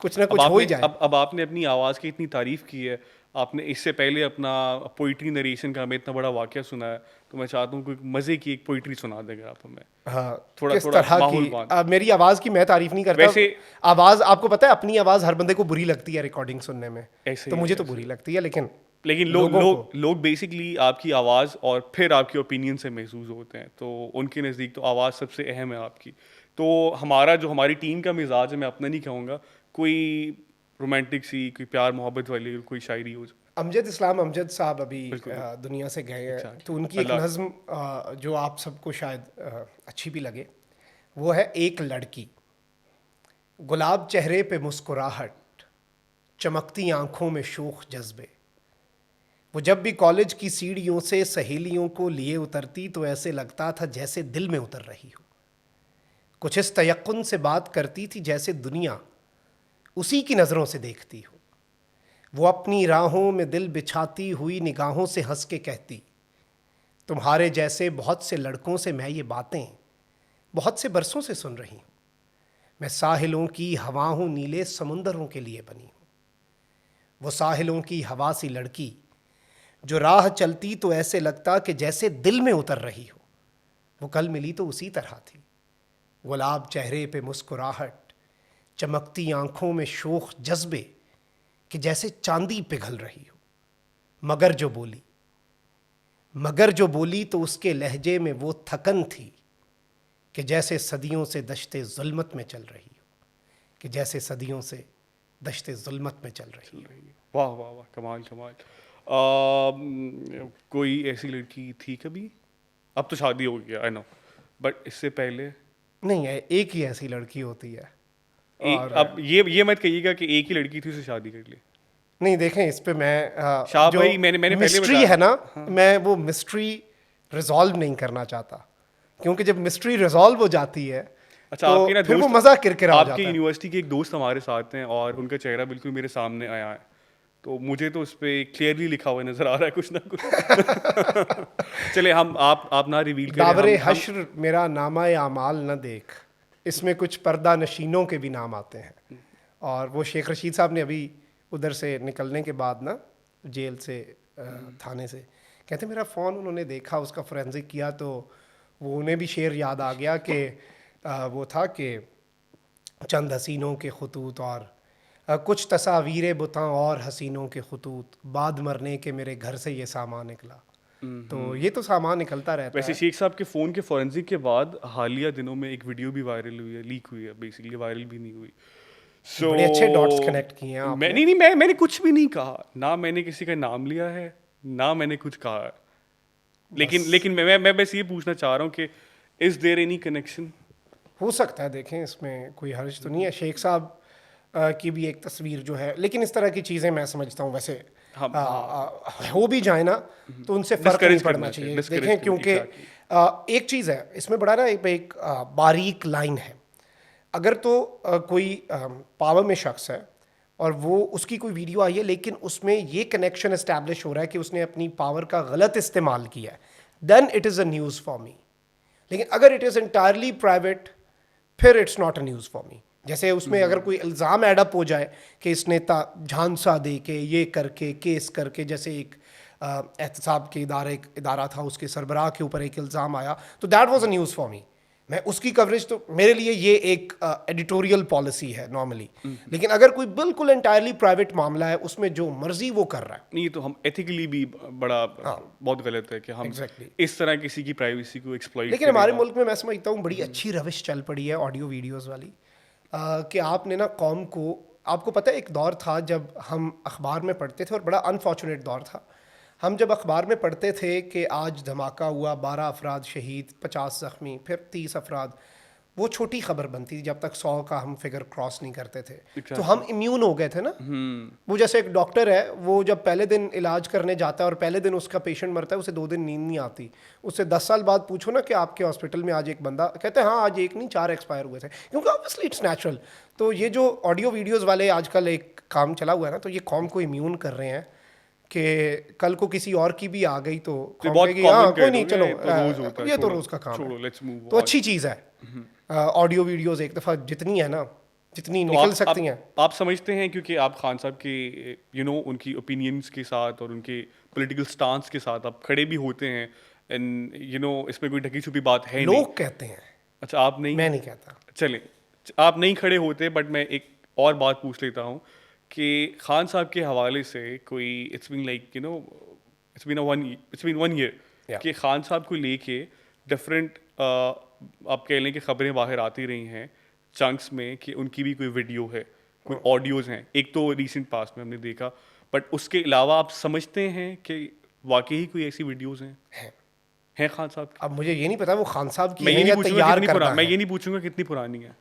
कुछ ना कुछ हो ही जाए। अब आपने अपनी आवाज़ की इतनी तारीफ की है, आपने इससे पहले अपना पोइट्री नरेशन का हमें इतना बड़ा वाक़या सुना है, तो मैं चाहता हूँ कोई मज़े की एक पोइट्री सुना देंगे आप हमें। हाँ, थोड़ा किस थोड़ा तरह माहौल की? बांध। मेरी आवाज़ की मैं तारीफ नहीं करता वैसे आवाज़, आपको पता है अपनी आवाज़ हर बंदे को बुरी लगती है रिकॉर्डिंग सुनने में। ऐसे तो ही मुझे तो ऐसे। बुरी लगती है, लेकिन लोगों लोगों को लोग बेसिकली आपकी आवाज़ और फिर आपके ओपिनियन से महसूस होते हैं, तो उनके नज़दीक तो आवाज़ सबसे अहम है आपकी। तो हमारी टीम का मिजाज है, मैं अपना नहीं कहूँगा, कोई रोमांटिक सी, कोई प्यार मोहब्बत वाली कोई शायरी हो। अमजद इस्लाम अमजद साहब अभी दुनिया से गए हैं। Exactly. तो उनकी एक अल्लाह। नज़्म जो आप सबको शायद अच्छी भी लगे, वो है एक लड़की, गुलाब चेहरे पे मुस्कुराहट, चमकती आंखों में शोख जज्बे, वो जब भी कॉलेज की सीढ़ियों से सहेलियों को लिए उतरती तो ऐसे लगता था जैसे दिल में उतर रही हो। कुछ इस तयक्कुन से बात करती थी जैसे दुनिया उसी की नज़रों से देखती हो। वो अपनी राहों में दिल बिछाती हुई निगाहों से हंस के कहती, तुम्हारे जैसे बहुत से लड़कों से मैं ये बातें बहुत से बरसों से सुन रही हूँ। मैं साहिलों की हवा हूँ, नीले समुंदरों के लिए बनी हूँ। वो साहिलों की हवा सी लड़की जो राह चलती तो ऐसे लगता कि जैसे दिल में उतर रही हो। वो कल मिली तो उसी तरह थी, गुलाब चेहरे पे मुस्कुराहट, चमकती आंखों में शोख जज्बे कि जैसे चांदी पिघल रही हो। मगर जो बोली तो उसके लहजे में वो थकन थी कि जैसे सदियों से दश्ते जुल्मत में चल रही हो, कि जैसे सदियों से दश्ते जुल्मत में चल रही हो। वाह वाह वाह, कमाल कमाल। कोई ऐसी लड़की थी कभी? अब तो शादी हो गया, आई नो, बट इससे पहले नहीं है, एक ही ऐसी लड़की होती है। और अब ये मत कहिएगा कि एक ही लड़की थी, उसे शादी कर ली। नहीं, देखें इस पे मैं शाह जो भाई, मैंने पहले मिस्ट्री बताया। है ना, मैं वो मिस्ट्री रिजॉल्व नहीं करना चाहता, क्योंकि जब मिस्ट्री रिजॉल्व हो जाती है अच्छा, तो आपके ना फिर वो दोस्त, मजा किरकिरा हो आपकी जाता है। यूनिवर्सिटी के एक दोस्त हमारे साथ हैं और उनका चेहरा बिल्कुल मेरे सामने आया है, तो मुझे तो उस पर क्लियरली लिखा हुआ नजर आ रहा है कुछ ना कुछ। चले, हम आप ना रिवील करें। दावरे हम हश्र मेरा नामा आमाल न देख, इसमें कुछ पर्दा नशीनों के भी नाम आते हैं। और वो शेख रशीद साहब ने अभी उधर से निकलने के बाद ना, जेल से थाने से, कहते मेरा फ़ोन उन्होंने देखा, उसका फोरेंसिक किया, तो वो उन्हें भी शेर याद आ गया कि वो था कि चंद हसीनों के खतूत और कुछ तस्वीरें बुतां और हसीनों के खतूत, बाद मरने के मेरे घर से ये सामान निकला। तो ये तो सामान निकलता रहता वैसे है। शेख साहब के फ़ोन के फॉरेंसिक के बाद हालिया दिनों में एक वीडियो भी वायरल हुई है, लीक हुई है, बेसिकली वायरल भी नहीं हुई। सो बड़े अच्छे डॉट्स कनेक्ट किए हैं आपने। मैंने कुछ भी नहीं कहा ना, मैंने किसी का नाम लिया है ना मैंने कुछ कहा है। लेकिन मैं बस ये पूछना चाह रहा हूँ कि इज देयर एनी कनेक्शन? हो सकता है, देखें इसमें कोई हर्ज तो नहीं है। शेख साहब की भी एक तस्वीर जो है, लेकिन इस तरह की चीज़ें मैं समझता हूँ वैसे हम हो भी जाए ना तो उनसे फ़र्क नहीं डिस्करेज करना करना चाहिए। डिस्करेज देखें क्योंकि एक चीज़ है इसमें, बड़ा ना एक बारीक लाइन है। अगर तो कोई पावर में शख्स है और वो उसकी कोई वीडियो आई है, लेकिन उसमें ये कनेक्शन इस्टेब्लिश हो रहा है कि उसने अपनी पावर का गलत इस्तेमाल किया है, then it is a news for me. लेकिन अगर इट इज़ इंटायरली प्राइवेट, फिर it's not a news for me. जैसे उसमें अगर कोई इल्ज़ाम एडअप हो जाए कि इसने झांसा दे के, ये करके, केस करके, जैसे एक एहतसाब के इदारा था, उसके सरबराह के ऊपर एक इल्ज़ाम आया, तो that was a news for मी। मैं उसकी कवरेज, तो मेरे लिए ये एक एडिटोरियल पॉलिसी है नॉर्मली। लेकिन अगर कोई बिल्कुल एंटायरली प्राइवेट मामला है, उसमें जो मर्जी वो कर रहा है, नहीं, तो हम एथिकली भी बड़ा बहुत गलत है कि हम Exactly. इस तरह किसी की प्राइवेसी को एक्सप्लॉइट लेकिन हमारे मुल्क में मैं समझता हूँ बड़ी अच्छी रविश चल पड़ी है ऑडियो वीडियोस वाली, कि आपने ना कौम को, आपको पता है एक दौर था जब हम अखबार में पढ़ते थे, और बड़ा अनफॉर्चुनेट दौर था। हम जब अखबार में पढ़ते थे कि आज धमाका हुआ, 12 अफराद शहीद, 50 ज़ख्मी, फिर 30 अफराद, वो छोटी खबर बनती थी जब तक 100 का हम फिगर क्रॉस नहीं करते थे। तो हम इम्यून हो गए थे ना। वो जैसे एक डॉक्टर है, वो जब पहले दिन इलाज करने जाता है और पहले दिन उसका पेशेंट मरता है, उसे 2 दिन नींद नहीं आती। उससे 10 साल बाद पूछो ना कि आपके हॉस्पिटल में आज एक बंदा, कहते हैं हाँ आज एक नहीं 4 एक्सपायर हुए थे, क्योंकि ऑब्वियसली इट्स नेचुरल। तो ये जो ऑडियो वीडियोज़ वाले आजकल एक काम चला हुआ है ना, तो ये कौम को इम्यून कर रहे हैं कि कल को किसी और की भी आ गई तो कौम बहुत कहेगी common हाँ कह कोई नहीं, दोगे, चलो ये तो रोज़ होता है, ये तो छोड़ो, रोज़ का काम छोड़ो, है। let's move तो on। अच्छी चीज़ है ऑडियो वीडियोज़, एक दफ़ा जितनी है ना, जितनी तो निकल सकती हैं। आप समझते हैं, क्योंकि आप खान साहब के उनकी ओपिनियंस के साथ और उनके पॉलिटिकल स्टांस के साथ आप खड़े भी होते हैं, एंड इसमें कोई ढकी छुपी बात है नहीं। लोग कहते हैं, अच्छा, आप नहीं? मैं नहीं कहता। चले, आप नहीं खड़े होते, बट मैं एक और बात पूछ लेता हूँ कि खान साहब के हवाले से कोई इट्स बीन 1 ईयर कि खान साहब को लेके डिफरेंट आप कह लें कि खबरें बाहर आती रही हैं चंक्स में कि उनकी भी कोई वीडियो है, कोई ऑडियोज़ हैं। एक तो रिसेंट पास्ट में हमने देखा, बट उसके अलावा आप समझते हैं कि वाकई कोई ऐसी वीडियोज़ हैं खान साहब की? अब मुझे ये नहीं पता वो खान साहब की मैं ये है नहीं या पूछूंगा तैयार कितनी करदा पुरानी, मैं है। ये नहीं पूछूंगा कितनी पुरानी है।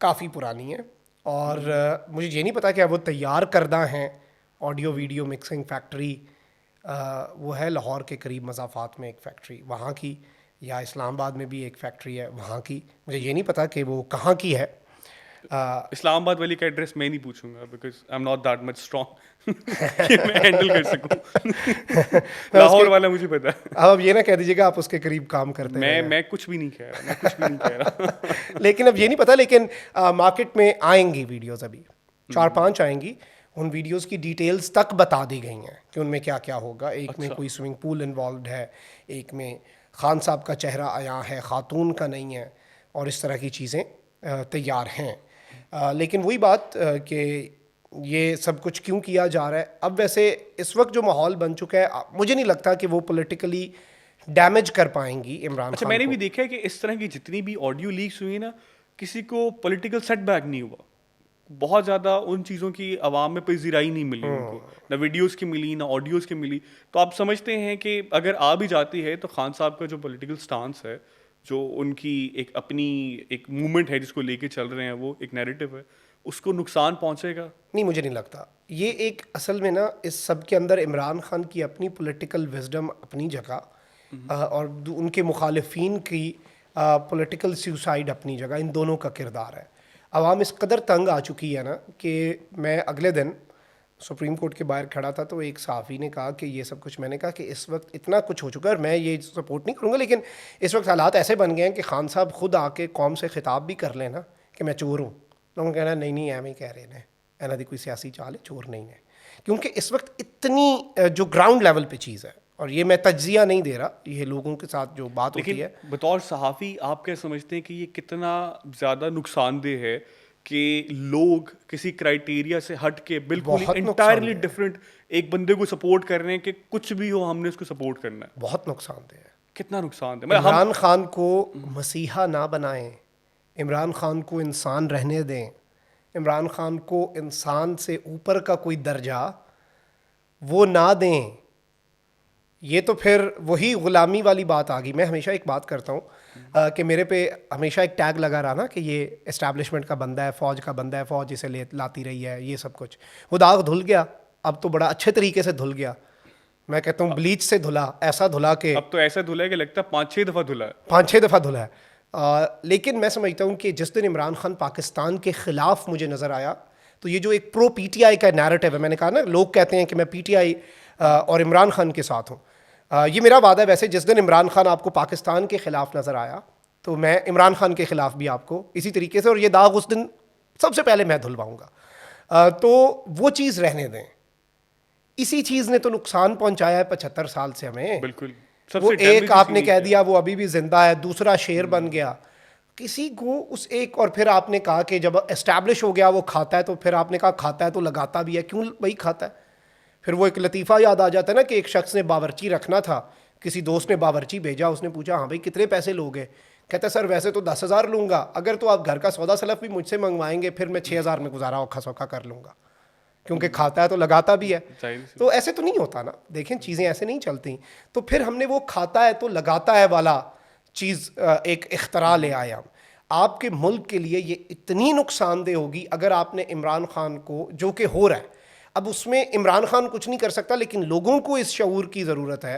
काफ़ी पुरानी है, और मुझे ये नहीं पता कि वो तैयार करदा हैं ऑडियो वीडियो मिक्सिंग फैक्ट्री वो है लाहौर के करीब मज़ाफ़ात में एक फ़ैक्ट्री वहाँ की, या इस्लामाबाद में भी एक फ़ैक्ट्री है वहाँ की, मुझे ये नहीं पता कि वो कहाँ की है। इस्लामाबाद वाली का एड्रेस मैं नहीं पूछूंगा because I am not that much strong कि मैं हैंडल कर सकूं। मैं उसके लाहौर वाला मुझे पता है। अब ये ना कह दीजिएगा आप उसके करीब काम करते रहे हैं। मैं कुछ भी नहीं कह रहा, मैं कुछ भी नहीं कह रहा। लेकिन अब ये नहीं पता, लेकिन मार्केट में आएंगी वीडियोस, अभी 4-5 आएंगी। उन वीडियोस की डिटेल्स तक बता दी गई हैं कि उनमें क्या क्या होगा। एक में कोई स्विमिंग पूल इन्वॉल्व है, एक में खान साहब का चेहरा आया है, खातून का नहीं है, और इस तरह की चीज़ें तैयार हैं। लेकिन वही बात कि ये सब कुछ क्यों किया जा रहा है। अब वैसे इस वक्त जो माहौल बन चुका है, मुझे नहीं लगता कि वो पॉलिटिकली डैमेज कर पाएंगी इमरान अच्छा, खान मैंने को। भी देखा है कि इस तरह की जितनी भी ऑडियो लीक्स हुई ना, किसी को पॉलिटिकल सेटबैक नहीं हुआ। बहुत ज़्यादा उन चीज़ों की आवाम में पजीराई नहीं मिली उनको, ना वीडियोस की मिली ना ऑडियोज की मिली। तो आप समझते हैं कि अगर आ भी जाती है तो खान साहब का जो पॉलिटिकल स्टांस है, जो उनकी एक अपनी एक मूवमेंट है जिसको लेके चल रहे हैं, वो एक नैरेटिव है, उसको नुकसान पहुंचेगा? नहीं, मुझे नहीं लगता। ये एक असल में ना इस सब के अंदर इमरान खान की अपनी पॉलिटिकल विजडम अपनी जगह, और उनके मुखालिफिन की पॉलिटिकल सुसाइड अपनी जगह, इन दोनों का किरदार है। आवाम इस कदर तंग आ चुकी है ना कि मैं अगले दिन सुप्रीम कोर्ट के बाहर खड़ा था तो एक सहाफ़ी ने कहा कि ये सब कुछ, मैंने कहा कि इस वक्त इतना कुछ हो चुका है और मैं ये सपोर्ट नहीं करूँगा, लेकिन इस वक्त हालात ऐसे बन गए हैं कि खान साहब खुद आके कौम से खिताब भी कर लेना कि मैं चोर हूँ, लोगों ने कहना नहीं नहीं एवं ही कह रहे हैं, एना दी कोई सियासी चाल है, चोर नहीं है। क्योंकि इस वक्त इतनी जो ग्राउंड लेवल पे चीज़ है, और ये मैं तज्जिया नहीं दे रहा, ये लोगों के साथ जो बात होती है। लेकिन बतौर सहाफ़ी आप क्या समझते हैं कि ये कितना ज़्यादा नुकसानदेह है कि लोग किसी क्राइटेरिया से हट के बिल्कुल बहुत इंटायरली नुकसानदेह है, डिफरेंट एक बंदे को सपोर्ट कर रहे हैं कि कुछ भी हो हमने उसको सपोर्ट करना है? बहुत नुकसानदेह है। कितना नुकसान है? मतलब हम इमरान खान को मसीहा ना बनाएं, इमरान खान को इंसान रहने दें, इमरान खान को इंसान से ऊपर का कोई दर्जा वो ना दें। ये तो फिर वही ग़ुलामी वाली बात आ गई। मैं हमेशा एक बात करता हूँ कि मेरे पे हमेशा एक टैग लगा रहा ना कि ये इस्टेब्लिशमेंट का बंदा है, फ़ौज का बंदा है, फ़ौज इसे लाती रही है, ये सब कुछ। वो दाग धुल गया, अब तो बड़ा अच्छे तरीके से धुल गया। मैं कहता हूँ ब्लीच से धुला, ऐसा धुला कि अब तो ऐसा धुला है कि लगता है 5-6 दफ़ा धुला है। 5-6 दफ़ा धुला है। लेकिन मैं समझता हूँ कि जिस दिन इमरान खान पाकिस्तान के ख़िलाफ़ मुझे नज़र आया, तो ये जो एक प्रो PTI का नैरेटिव है, मैंने कहा ना लोग कहते हैं कि मैं PTI और इमरान खान के साथ हूँ, ये मेरा वादा है। वैसे जिस दिन इमरान खान आपको पाकिस्तान के ख़िलाफ़ नज़र आया तो मैं इमरान खान के ख़िलाफ़ भी आपको इसी तरीके से, और ये दाग उस दिन सबसे पहले मैं धुलवाऊँगा। तो वो चीज़ रहने दें। इसी चीज़ ने तो नुकसान पहुँचाया है 75 साल से हमें। बिल्कुल। वो सबसे एक डैमेजिंग आपने चीज़ कह है। दिया वो अभी भी जिंदा है, दूसरा शेर बन गया किसी को उस एक, और फिर आपने कहा कि जब एस्टैब्लिश हो गया वो खाता है, तो फिर आपने कहा खाता है तो लगाता भी है, क्यों भाई खाता है? फिर वो एक लतीफ़ा याद आ जाता है ना कि एक शख्स ने बावर्ची रखना था, किसी दोस्त ने बावर्ची भेजा, उसने पूछा हाँ भाई कितने पैसे लोगे? कहता सर वैसे तो 10,000 लूँगा, अगर तो आप घर का सौदा सलफ भी मुझसे मंगवाएंगे फिर मैं 6,000 में गुजारा औखा सौखा कर लूँगा, क्योंकि खाता है तो लगाता भी है। जाहिर सी तो ऐसे तो नहीं होता ना, देखें चीज़ें ऐसे नहीं चलती। तो फिर हमने वो खाता है तो लगाता है वाला चीज़ एक इख्तरा ले आए हम। आपके मुल्क के लिए ये इतनी नुकसानदेह होगी अगर आपने इमरान खान को, जो कि हो रहा है, अब उसमें इमरान खान कुछ नहीं कर सकता, लेकिन लोगों को इस शऊर की ज़रूरत है।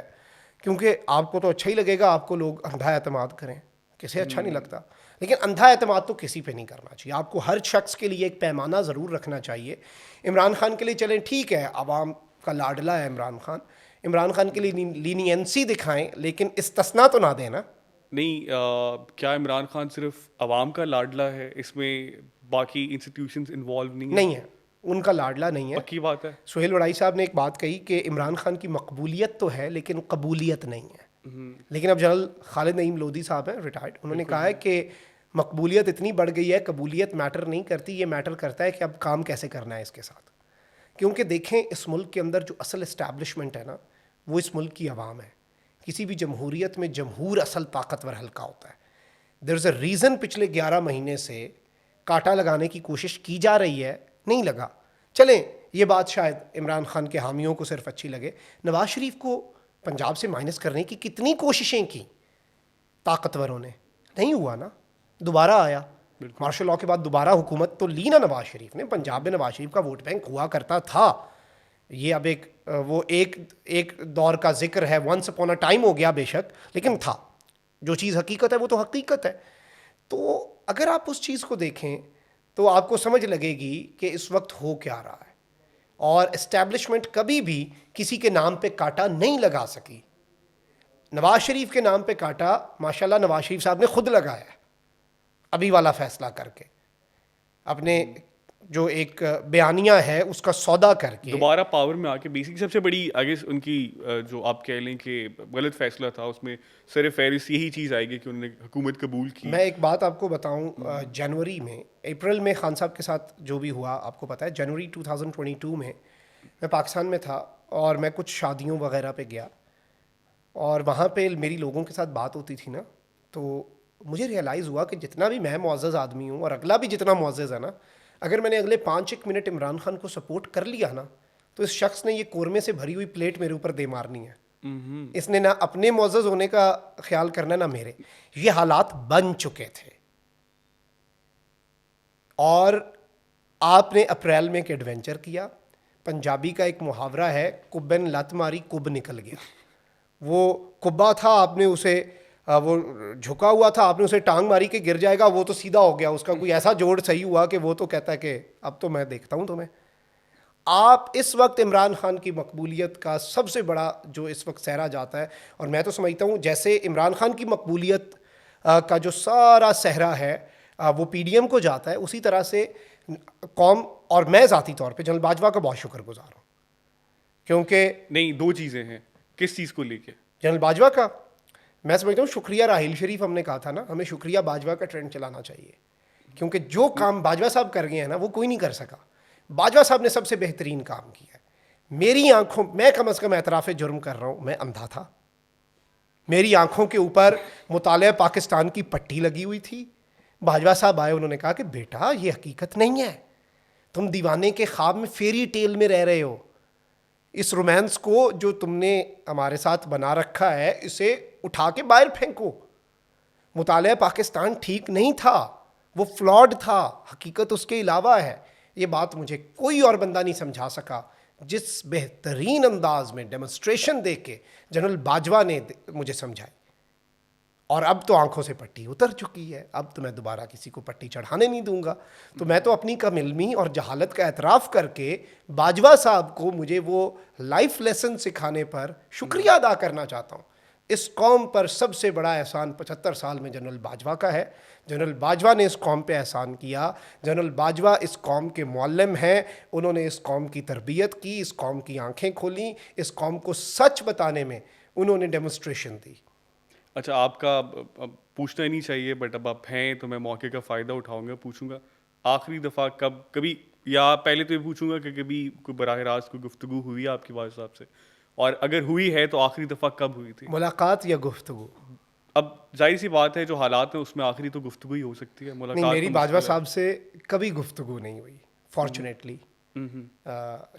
क्योंकि आपको तो अच्छा ही लगेगा आपको लोग अंधा एतमाद करें, किसे अच्छा नहीं लगता, लेकिन अंधा एतमाद तो किसी पे नहीं करना चाहिए। आपको हर शख्स के लिए एक पैमाना ज़रूर रखना चाहिए। इमरान खान के लिए चलें ठीक है, आवाम का लाडला है इमरान खान, इमरान खान के लिए लीनियंसी दिखाएं, लेकिन इस्तिस्ना तो ना दें ना। नहीं, क्या इमरान खान सिर्फ अवाम का लाडला है? इसमें बाकी इंस्टीट्यूशंस इन्वॉल्व नहीं है? नहीं है, उनका लाडला नहीं है। पक्की बात है। सुहेल वड़ाई साहब ने एक बात कही कि इमरान खान की मकबूलियत तो है लेकिन कबूलियत नहीं है। लेकिन अब जनरल खालिद नईम लोधी साहब हैं रिटायर्ड, उन्होंने कहा है कि मकबूलियत इतनी बढ़ गई है, कबूलियत मैटर नहीं करती, ये मैटर करता है कि अब काम कैसे करना है इसके साथ। क्योंकि देखें इस मुल्क के अंदर जो असल इस्टेब्लिशमेंट है ना, वो इस मुल्क की आवाम है। किसी भी जमहूरियत में जमहूर असल ताकतवर हल्का होता है। देयर इज़ अ रीज़न पिछले 11 महीने से कांटा लगाने की कोशिश की जा रही है, नहीं लगा। चलें ये बात शायद इमरान खान के हामियों को सिर्फ अच्छी लगे, नवाज शरीफ को पंजाब से माइनस करने की कितनी कोशिशें की ताकतवरों ने, नहीं हुआ ना, दोबारा आया। मार्शल लॉ के बाद दोबारा हुकूमत तो ली ना नवाज शरीफ ने। पंजाब में नवाज शरीफ का वोट बैंक हुआ करता था, ये अब एक वो एक दौर का जिक्र है, वंस अपॉन अ टाइम हो गया बेशक, लेकिन था। जो चीज़ हकीकत है वो तो हकीकत है। तो अगर आप उस चीज़ को देखें तो आपको समझ लगेगी कि इस वक्त हो क्या रहा है। और इस्टेब्लिशमेंट कभी भी किसी के नाम पे कांटा नहीं लगा सकी। नवाज शरीफ के नाम पे कांटा माशाल्लाह नवाज शरीफ साहब ने खुद लगाया है, अभी वाला फैसला करके, अपने जो एक बयानिया है उसका सौदा करके। दोबारा पावर में आके बेसिक सबसे बड़ी आगे उनकी जो आप कह लें कि गलत फैसला था, उसमें सर फहरिस्त यही चीज़ आएगी कि उन्होंने हुकूमत कबूल की। मैं एक बात आपको बताऊं, जनवरी में, अप्रैल में खान साहब के साथ जो भी हुआ आपको पता है। जनवरी 2022 में मैं पाकिस्तान में था और मैं कुछ शादियों वगैरह पे गया और वहाँ पे मेरी लोगों के साथ बात होती थी ना, तो मुझे रियलाइज़ हुआ कि जितना भी मैं मुअज़्ज़ज़ आदमी हूँ और अगला भी जितना मुअज़्ज़ज़ है ना, अगर मैंने अगले 5-1 मिनट इमरान खान को सपोर्ट कर लिया ना, तो इस शख्स ने ये कोरमे से भरी हुई प्लेट मेरे ऊपर दे मारनी है। इसने ना अपने मुअज़्ज़ज़ होने का ख्याल करना ना मेरे। ये हालात बन चुके थे और आपने अप्रैल में एक एडवेंचर किया। पंजाबी का एक मुहावरा है, कुब्बन लत मारी कुब निकल गया। वो कुब्बा था, आपने उसे वो झुका हुआ था, आपने उसे टांग मारी कि गिर जाएगा, वो तो सीधा हो गया। उसका कोई ऐसा जोड़ सही हुआ कि वो तो कहता है कि अब तो मैं देखता हूँ तुम्हें। आप इस वक्त इमरान खान की मकबूलियत का सबसे बड़ा जो इस वक्त सहरा जाता है, और मैं तो समझता हूँ जैसे इमरान खान की मकबूलियत का जो सारा सहरा है वो पीडीएम को जाता है, उसी तरह से कौम और मैं ज़ाती तौर पे जनरल बाजवा का बहुत शुक्रगुजार हूँ। क्योंकि नहीं, दो चीज़ें हैं। किस चीज़ को लेके? जनरल बाजवा का मैं समझता हूँ, शुक्रिया राहिल शरीफ हमने कहा था ना, हमें शुक्रिया बाजवा का ट्रेंड चलाना चाहिए। क्योंकि जो काम बाजवा साहब कर गए हैं ना, वो कोई नहीं कर सका। बाजवा साहब ने सबसे बेहतरीन काम किया है। मेरी आंखों, मैं कम अज़ कम एतराफ़ जुर्म कर रहा हूँ, मैं अंधा था, मेरी आंखों के ऊपर मुताले पाकिस्तान की पट्टी लगी हुई थी। बाजवा साहब आए, उन्होंने कहा कि बेटा ये हकीकत नहीं है, तुम दीवाने के ख्वाब में, फेरी टेल में रह रहे हो। इस रोमांस को जो तुमने हमारे साथ बना रखा है, इसे उठा के बाहर फेंको। मुताले पाकिस्तान ठीक नहीं था, वो फ्लॉड था, हकीकत उसके अलावा है। ये बात मुझे कोई और बंदा नहीं समझा सका जिस बेहतरीन अंदाज में डेमोन्स्ट्रेशन दे के जनरल बाजवा ने मुझे समझाई। और अब तो आंखों से पट्टी उतर चुकी है, अब तो मैं दोबारा किसी को पट्टी चढ़ाने नहीं दूंगा। तो मैं तो अपनी कम इल्मी और जहालत का एतराफ़ करके बाजवा साहब को मुझे वो लाइफ लेसन सिखाने पर शुक्रिया अदा करना चाहता हूँ। इस कौम पर सबसे बड़ा एहसान 75 साल में जनरल बाजवा का है। जनरल बाजवा ने इस कौम पे एहसान किया। जनरल बाजवा इस कौम के मुअल्लिम हैं, उन्होंने इस कौम की तरबियत की, इस कौम की आंखें खोली, इस कौम को सच बताने में उन्होंने डेमोन्स्ट्रेशन दी। अच्छा, आपका अब पूछना ही नहीं चाहिए, बट अब आप हैं तो मैं मौके का फ़ायदा उठाऊंगा, पूछूंगा। आखिरी दफ़ा कब, कभी, या पहले तो ये पूछूंगा कि कभी कोई बराह रास्त कोई गुफ्तगू हुई है आपकी वालिद साहब से, और अगर हुई है तो आखिरी दफ़ा कब हुई थी? मुलाकात या गुफ्तगू? अब जाहिर सी बात है, जो हालात हैं उसमें आखिरी तो गुफ्तगू ही हो सकती है। नहीं, मुलाकात मेरी तो बाजवा मुश्किल है। साहब से कभी गुफ्तगू नहीं हुई, फॉर्चुनेटली।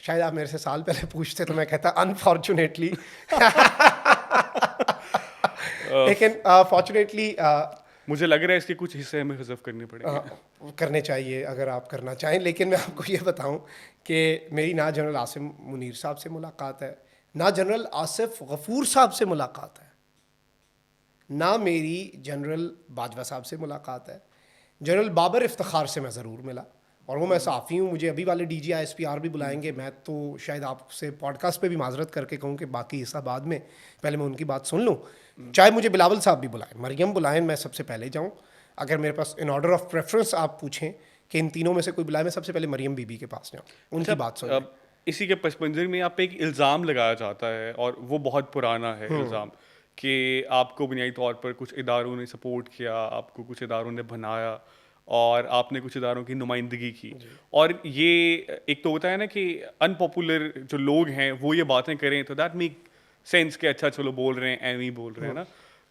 शायद आप मेरे से साल पहले पूछते तो मैं कहता अनफॉर्चुनेटली। लेकिन फॉर्चुनेटली मुझे लग रहा है इसके कुछ हिस्से हमें हज़फ करने पड़ेंगे। करने चाहिए अगर आप करना चाहें। लेकिन मैं आपको ये बताऊं कि मेरी ना जनरल आसिम मुनीर साहब से मुलाकात है, ना जनरल आसिफ गफूर साहब से मुलाकात है, ना मेरी जनरल बाजवा साहब से मुलाकात है। जनरल बाबर इफ्तिखार से मैं ज़रूर मिला, और वो मैं सहाफ़ी हूँ, मुझे अभी वाले DGISPR भी बुलाएंगे। मैं तो शायद आपसे पॉडकास्ट पे भी माजरत करके कहूँ कि बाकी हिस्सा बाद में, पहले मैं उनकी बात सुन लूँ। चाहे मुझे बिलावल साहब भी बुलाएं, मरियम बुलाएं, मैं सबसे पहले जाऊँ। अगर मेरे पास इन ऑर्डर ऑफ प्रेफरेंस आप पूछें कि इन तीनों में से कोई बुलाए, मैं सबसे पहले मरियम बीबी के पास जाऊँ, उनकी बात सुन। अब इसी के पस मंज़र में आप पे एक इल्ज़ाम लगाया जाता है, और वो बहुत पुराना है इल्ज़ाम, कि आपको बुनियादी तौर पर कुछ इदारों ने सपोर्ट किया, आपको कुछ इदारों ने बनाया, और आपने कुछ इदारों की नुमाइंदगी की। और ये एक तो होता है ना कि अनपॉपुलर जो लोग हैं वो ये बातें करें तो दैट मेक सेंस कि अच्छा चलो बोल रहे हैं, एवं ही बोल रहे हैं ना।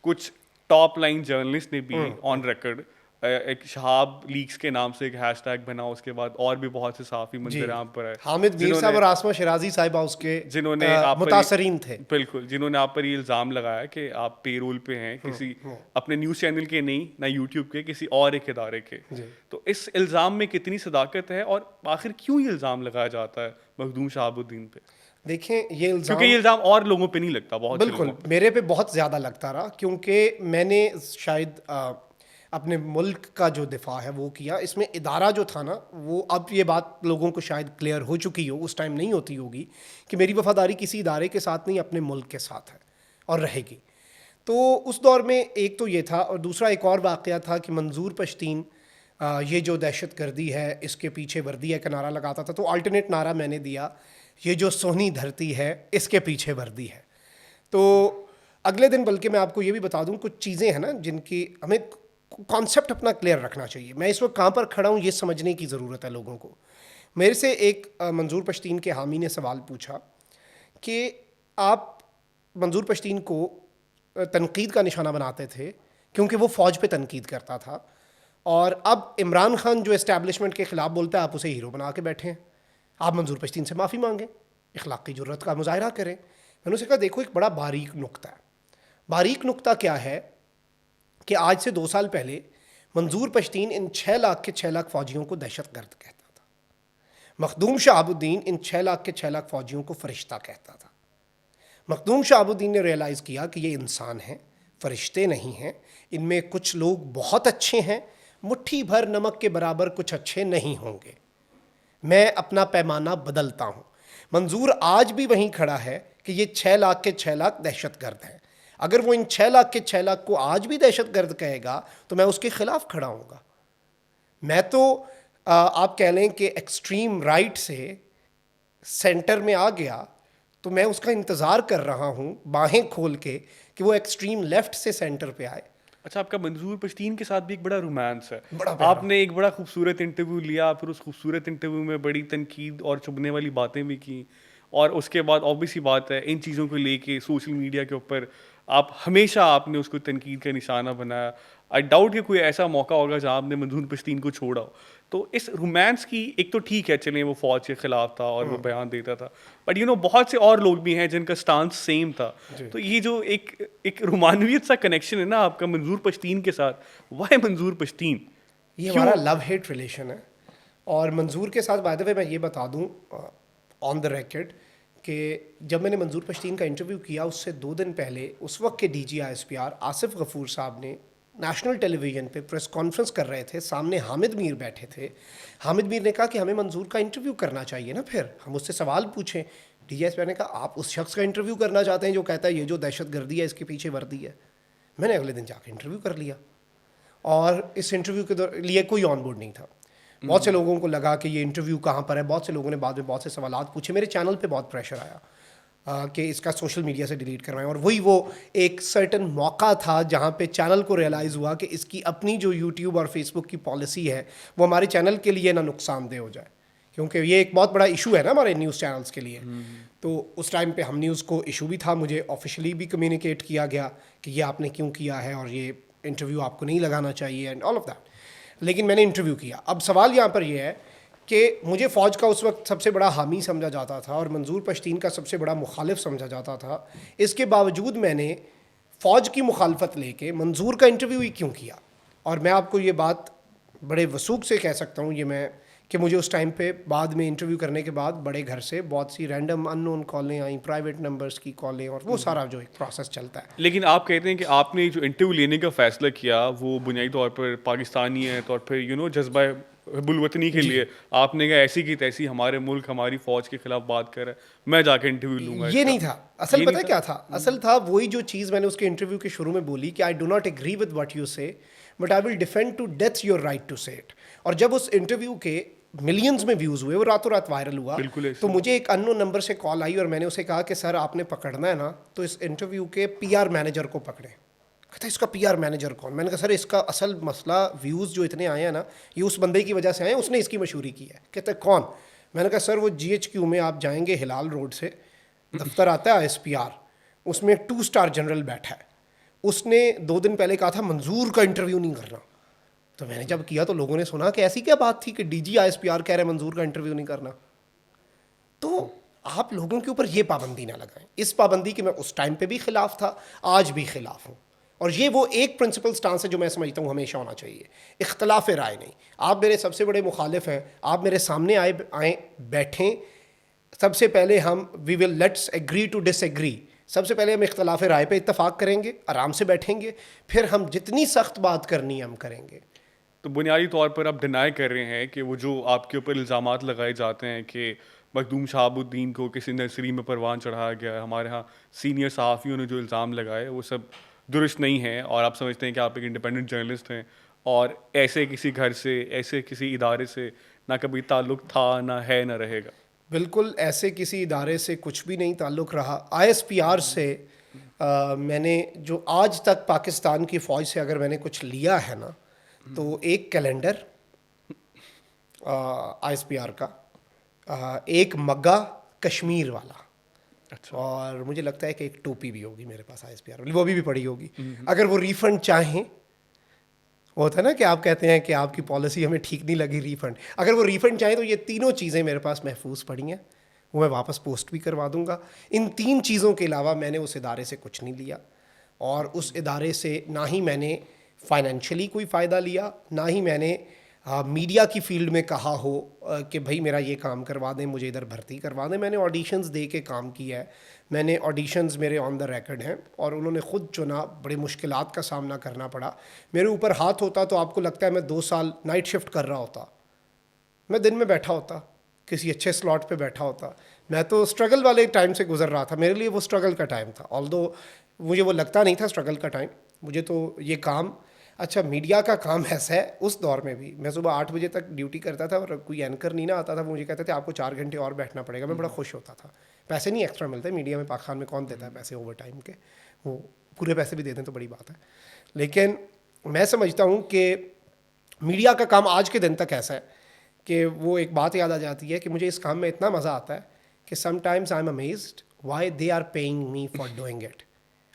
कुछ टॉप लाइन जर्नलिस्ट ने भी ऑन रिकॉर्ड एक शहाब लीक्स के नाम से एक हैशटैग बना, उसके बाद और भी बहुत से सहाफ़ी मंजर आम पर आए, हामिद मीर साहब और आसमा शराजी साहिबा उसके जिन्होंने आप मुतासरीन थे। बिल्कुल, जिन्होंने आप पर ये इल्ज़ाम लगाया कि आप पेरोल पे हैं किसी अपने न्यूज़ चैनल के नहीं, ना यूट्यूब के, किसी और एक इदारे के। तो इस इल्ज़ाम में कितनी सदाकत है, और आखिर क्यों ये इल्ज़ाम लगाया जाता है मखदूम शहाबुद्दीन पे? देखें ये क्योंकि इल्ज़ाम ये इल्ज़ाम और लोगों पे नहीं लगता, बहुत से बिल्कुल लोगों पे। मेरे पे बहुत ज़्यादा लगता रहा, क्योंकि मैंने शायद अपने मुल्क का जो दिफा है वो किया। इसमें इदारा जो था ना, वो अब ये बात लोगों को शायद क्लियर हो चुकी हो, उस टाइम नहीं होती होगी, कि मेरी वफादारी किसी इदारे के साथ नहीं, अपने मुल्क के साथ है और रहेगी। तो उस दौर में एक तो ये था, और दूसरा एक और वाक़या था कि मंजूर पश्तीन ये जो दहशत गर्दी है इसके पीछे वर्दी है का नारा लगाता था। तो अल्टरनेट नारा मैंने दिया, ये जो सोहनी धरती है इसके पीछे वर्दी है। तो अगले दिन, बल्कि मैं आपको ये भी बता दूं, कुछ चीज़ें हैं ना जिनकी हमें कॉन्सेप्ट अपना क्लियर रखना चाहिए। मैं इस वक्त कहाँ पर खड़ा हूँ ये समझने की ज़रूरत है लोगों को। मेरे से एक मंजूर पश्तीन के हामी ने सवाल पूछा कि आप मंजूर पश्तीन को तनकीद का निशाना बनाते थे क्योंकि वो फ़ौज पे तनकीद करता था, और अब इमरान खान जो इस्टेब्लिशमेंट के ख़िलाफ़ बोलता है आप उसे हीरो बना के बैठे हैं। आप मंजूर पश्तीन से माफ़ी मांगें, इखलाक़ी जुर्रत का मुज़ाहरा करें। मैंने उसे कहा देखो एक बड़ा बारीक नुक्ता है। बारीक नुक्ता क्या है कि आज से 2 साल पहले मंजूर पश्तीन इन 6 लाख के 6 लाख फ़ौजियों को दहशत गर्द कहता था। मखदूम शहाबुद्दीन इन 6 लाख के 6 लाख फ़ौजियों को फ़रिश्ता कहता था। मखदूम शहाबुद्दीन ने रियलाइज़ किया कि ये इंसान हैं, फ़रिश्ते नहीं हैं। इनमें कुछ लोग बहुत अच्छे हैं, मुट्ठी भर नमक के बराबर कुछ अच्छे नहीं होंगे। मैं अपना पैमाना बदलता हूँ। मंजूर आज भी वहीं खड़ा है कि ये 6 लाख के 6 लाख दहशत गर्द हैं। अगर वो इन 6 लाख के 6 लाख को आज भी दहशत गर्द कहेगा तो मैं उसके ख़िलाफ़ खड़ा हूँगा। मैं तो आप कह लें कि एक्सट्रीम राइट से सेंटर में आ गया, तो मैं उसका इंतज़ार कर रहा हूँ बाहें खोल के कि वो एक्सट्रीम लेफ़्ट से सेंटर पे आए। अच्छा, आपका मंजूर पश्तीन के साथ भी एक बड़ा रोमांस है। बड़ा प्यारा। आपने एक बड़ा खूबसूरत इंटरव्यू लिया, फिर उस खूबसूरत इंटरव्यू में बड़ी तनकीद और चुभने वाली बातें भी की, और उसके बाद ऑब्वियस सी बात है इन चीज़ों को लेके सोशल मीडिया के ऊपर आप हमेशा आपने उसको तनकीद का निशाना बनाया। आई डाउट कि कोई ऐसा मौका होगा जहाँ आपने मंजूर पश्तीन को छोड़ा हो। तो इस रोमांस की एक तो ठीक है, चलें वो फ़ौज के ख़िलाफ़ था और वो बयान देता था, बट बहुत से और लोग भी हैं जिनका स्टांस सेम था। तो ये जो एक रोमानवियत सा कनेक्शन है ना आपका मंजूर पश्तीन के साथ, वाई मंजूर पश्तीन? ये क्यों? हमारा लव हेट रिलेशन है। और मंजूर के साथ बाय द वे मैं ये बता दूं ऑन द रिकॉर्ड कि जब मैंने मंजूर पश्तीन का इंटरव्यू किया उससे 2 दिन पहले उस वक्त के डीजी आईएसपीआर आसिफ गफूर साहब ने नेशनल टेलीविज़न पे प्रेस कॉन्फ्रेंस कर रहे थे। सामने हामिद मीर बैठे थे। हामिद मीर ने कहा कि हमें मंजूर का इंटरव्यू करना चाहिए ना, फिर हम उससे सवाल पूछें। डीजी आईएसपीआर ने कहा आप उस शख्स का इंटरव्यू करना चाहते हैं जो कहता है ये जो दहशत गर्दी है इसके पीछे वर्दी है। मैंने अगले दिन जाकर इंटरव्यू कर लिया, और इस इंटरव्यू के लिए कोई ऑन बोर्ड नहीं था। बहुत से लोगों को लगा कि ये इंटरव्यू कहाँ पर है। बहुत से लोगों ने बाद में बहुत से सवालात पूछे। मेरे चैनल पे बहुत प्रेशर आया कि इसका सोशल मीडिया से डिलीट करवाएं, और वही वो एक सर्टन मौका था जहाँ पे चैनल को रियलाइज़ हुआ कि इसकी अपनी जो यूट्यूब और फेसबुक की पॉलिसी है वो हमारे चैनल के लिए ना नुकसानदेह हो जाए, क्योंकि ये एक बहुत बड़ा इशू है ना हमारे न्यूज़ चैनल्स के लिए। तो उस टाइम पे हम न्यूज़ को इशू भी था, मुझे ऑफिशियली भी कम्युनिकेट किया गया कि ये आपने क्यों किया है और ये इंटरव्यू आपको नहीं लगाना चाहिए एंड ऑल ऑफ दैट। लेकिन मैंने इंटरव्यू किया। अब सवाल यहाँ पर यह है कि मुझे फ़ौज का उस वक्त सबसे बड़ा हामी समझा जाता था और मंजूर पश्तीन का सबसे बड़ा मुखालिफ समझा जाता था। इसके बावजूद मैंने फ़ौज की मुखालफत लेके मंजूर का इंटरव्यू ही क्यों किया। और मैं आपको ये बात बड़े वसूख से कह सकता हूँ कि मुझे उस टाइम पे बाद में इंटरव्यू करने के बाद बड़े घर से बहुत सी रैंडम अननोन कॉलें आई, प्राइवेट नंबर्स की कॉलें, और वो सारा जो एक प्रोसेस चलता है। लेकिन आप कहते हैं कि आपने जो इंटरव्यू लेने का फैसला किया वो बुनियादी तौर पर पाकिस्तानी है, और फिर जज्बा हिब्बुल-वतनी के लिए आपने कहा ऐसी की तैसी हमारे मुल्क हमारी फ़ौज के खिलाफ बात कर रहा है, मैं जाके इंटरव्यू लूँगा ये इसका। नहीं था असल। ये पता नहीं है क्या था? असल था वही जो चीज़ मैंने उसके इंटरव्यू के शुरू में बोली कि I do not agree with what you say, but I will defend to death your right to say it. और जब उस इंटरव्यू के मिलियंस में व्यूज़ हुए, वो रातों रात वायरल हुआ, बिल्कुल तो मुझे एक अननोन नंबर से कॉल आई और मैंने उसे कहा कि सर आपने पकड़ना है ना तो इस इंटरव्यू के पीआर मैनेजर को पकड़ें। कहता इसका पीआर मैनेजर कौन? मैंने कहा सर इसका असल मसला व्यूज़ जो इतने आए हैं ना ये उस बंदे की वजह से आए हैं, उसने इसकी मशहूरी की है। कहते कौन? मैंने कहा सर वो GHQ में आप जाएंगे हिलाल रोड से दफ्तर आता है ISPR, उसमें 2 स्टार जनरल बैठा है। उसने 2 दिन पहले कहा था मंजूर का इंटरव्यू नहीं करना। तो मैंने जब किया तो लोगों ने सुना कि ऐसी क्या बात थी कि DG ISPR कह रहे मंजूर का इंटरव्यू नहीं करना। तो आप लोगों के ऊपर ये पाबंदी ना लगाएं। इस पाबंदी के मैं उस टाइम पे भी खिलाफ था, आज भी खिलाफ हूँ, और ये वो एक प्रिंसिपल स्टांस है जो मैं समझता हूँ हमेशा होना चाहिए। इख्तलाफ राय नहीं। आप मेरे सबसे बड़े मुखालिफ हैं, आप मेरे सामने आए बैठें, सबसे पहले हम we will let's agree to disagree. सबसे पहले हम इख्तलाफ राय पे इत्तेफाक करेंगे, आराम से बैठेंगे, फिर हम जितनी सख्त बात करनी है हम करेंगे। तो बुनियादी तौर पर आप डिनाई कर रहे हैं कि वो जो आपके ऊपर इल्ज़ामात लगाए जाते हैं कि मखदूम शहाबुद्दीन को किसी नर्सरी में परवान चढ़ाया गया है, हमारे यहाँ सीनियर सहाफ़ियों ने जो इल्ज़ाम लगाए वो सब दुरुस्त नहीं है, और आप समझते हैं कि आप एक इंडिपेंडेंट जर्नलिस्ट हैं और ऐसे किसी घर से, ऐसे किसी इदारे से ना कभी ताल्लुक़ था, ना है, ना रहेगा। बिल्कुल ऐसे किसी इदारे से कुछ भी नहीं ताल्लुक़ रहा। ISPR से मैंने जो आज तक पाकिस्तान की फ़ौज से अगर मैंने कुछ लिया है ना, तो एक कैलेंडर ISPR का, एक मग्गा कश्मीर वाला, अच्छा। और मुझे लगता है कि एक टोपी भी होगी मेरे पास ISPR वाली, वो भी पड़ी होगी। अगर वो रिफ़ंड चाहें, वो होता है ना कि आप कहते हैं कि आपकी पॉलिसी हमें ठीक नहीं लगी, रिफ़ंड, अगर वो रिफ़ंड चाहें तो ये तीनों चीज़ें मेरे पास महफूज पड़ी हैं, वो मैं वापस पोस्ट भी करवा दूंगा। इन 3 चीज़ों के अलावा मैंने उस इदारे से कुछ नहीं लिया, और उस इदारे से ना ही मैंने फाइनेंशियली कोई फ़ायदा लिया, ना ही मैंने मीडिया की फील्ड में कहा हो कि भाई मेरा ये काम करवा दें, मुझे इधर भर्ती करवा दें। मैंने ऑडिशंस दे के काम किया है, मैंने ऑडिशंस मेरे ऑन द रिकॉर्ड हैं, और उन्होंने ख़ुद चुना, बड़े मुश्किलात का सामना करना पड़ा। मेरे ऊपर हाथ होता तो आपको लगता है मैं 2 साल नाइट शिफ्ट कर रहा होता, मैं दिन में बैठा होता, किसी अच्छे स्लॉट पे बैठा होता। मैं तो स्ट्रगल वाले टाइम से गुजर रहा था, मेरे लिए वो स्ट्रगल का टाइम था, ऑल्दो मुझे वो लगता नहीं था स्ट्रगल का टाइम। मुझे तो ये काम, अच्छा मीडिया का काम ऐसा है, उस दौर में भी मैं सुबह 8 बजे तक ड्यूटी करता था, और कोई एंकर नहीं ना आता था, मुझे कहते थे आपको 4 घंटे और बैठना पड़ेगा। मैं बड़ा खुश होता था, पैसे नहीं एक्स्ट्रा मिलते मीडिया में, पाकिस्तान में कौन देता है पैसे ओवर टाइम के, वो पूरे पैसे भी दे दें तो बड़ी बात है। लेकिन मैं समझता हूँ कि मीडिया का काम आज के दिन तक ऐसा है कि वो एक बात याद आ जाती है कि मुझे इस काम में इतना मज़ा आता है कि sometimes I am amazed why they are paying me for doing it,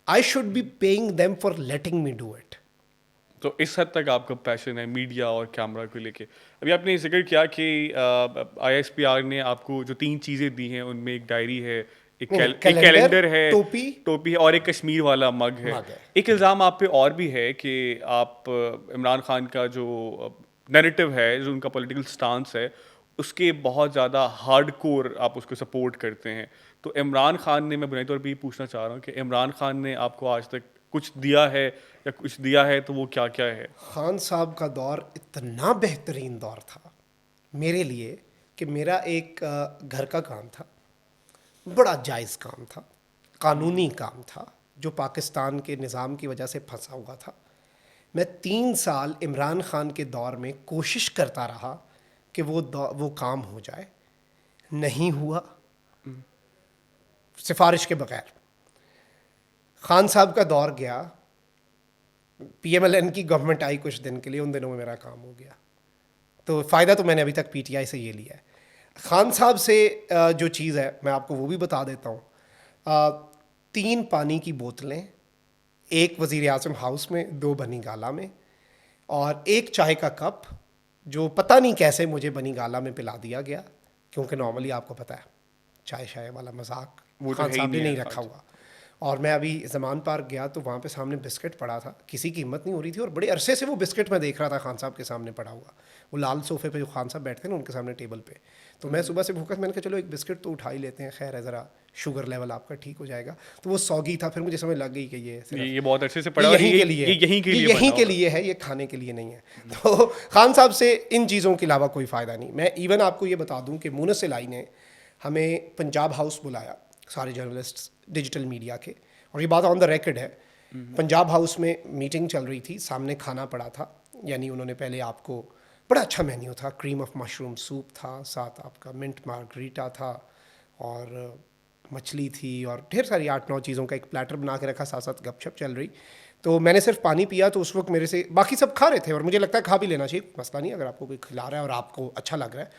I should be paying them for letting me do it. तो इस हद तक आपका पैशन है मीडिया और कैमरा को लेके। अभी आपने जिक्र किया कि ISPR ने आपको जो 3 चीज़ें दी हैं उनमें एक डायरी है, एक कैलेंडर है, टोपी है, और एक कश्मीर वाला मग है। एक इल्ज़ाम आप पे और भी है कि आप इमरान खान का जो नैरेटिव है, जो उनका पॉलिटिकल स्टांस है, उसके बहुत ज़्यादा हार्डकोर आप उसको सपोर्ट करते हैं। तो इमरान खान ने, मैं बुनियादी तौर पे ये पूछना चाह रहा हूँ कि इमरान खान ने आपको आज तक कुछ दिया है, या कुछ दिया है तो वो क्या क्या है? खान साहब का दौर इतना बेहतरीन दौर था मेरे लिए कि मेरा एक घर का काम था, बड़ा जायज़ काम था, कानूनी काम था, जो पाकिस्तान के निज़ाम की वजह से फंसा हुआ था। मैं 3 साल इमरान खान के दौर में कोशिश करता रहा कि वो काम हो जाए, नहीं हुआ, सिफारिश के बगैर। खान साहब का दौर गया, PMLN की गवर्नमेंट आई कुछ दिन के लिए, उन दिनों में मेरा काम हो गया। तो फ़ायदा तो मैंने अभी तक PTI से ये लिया है। खान साहब से जो चीज़ है मैं आपको वो भी बता देता हूँ। 3 पानी की बोतलें, 1 वज़ीर आज़म हाउस में, 2 बनी गाला में, और 1 चाय का कप, जो पता नहीं कैसे मुझे बनी गाला में पिला दिया गया, क्योंकि नॉर्मली आपको पता है चाय शाय वाला मजाक वो खान साहब ने नहीं है रखा हुआ। और मैं अभी ज़मान पार्क गया तो वहाँ पे सामने बिस्किट पड़ा था, किसी की हिम्मत नहीं हो रही थी, और बड़े अरसे से वो बिस्किट मैं देख रहा था खान साहब के सामने पड़ा हुआ, वो लाल सोफे पे जो खान साहब बैठते हैं ना उनके सामने टेबल पे। तो मैं सुबह से भूखा, मैंने कहा चलो एक बिस्किट तो उठा ही लेते हैं, खैर है ज़रा शुगर लेवल आपका ठीक हो जाएगा। तो वो सौगी था, फिर मुझे समझ लग गई कि ये बहुत अच्छे से पड़ा, यहीं के लिए, यहीं के लिए है, ये खाने के लिए नहीं है। तो खान साहब से इन चीज़ों के अलावा कोई फ़ायदा नहीं। मैं इवन आपको ये बता दूँ कि मुनस इलाई ने हमें पंजाब हाउस बुलाया, सारे जर्नलिस्ट डिजिटल मीडिया के, और ये बात ऑन द रिकॉर्ड है। पंजाब हाउस में मीटिंग चल रही थी, सामने खाना पड़ा था, यानी उन्होंने पहले आपको, बड़ा अच्छा मेन्यू था, क्रीम ऑफ मशरूम सूप था, साथ आपका मिंट मार्गरीटा था, और मछली थी, और ढेर सारी 8-9 चीज़ों का एक प्लेटर बना के रखा, साथ साथ गपशप चल रही। तो मैंने सिर्फ पानी पिया, तो उस वक्त मेरे से बाकी सब खा रहे थे, और मुझे लगता है खा भी लेना चाहिए, मसला नहीं अगर आपको कोई खिला रहा है और आपको अच्छा लग रहा है।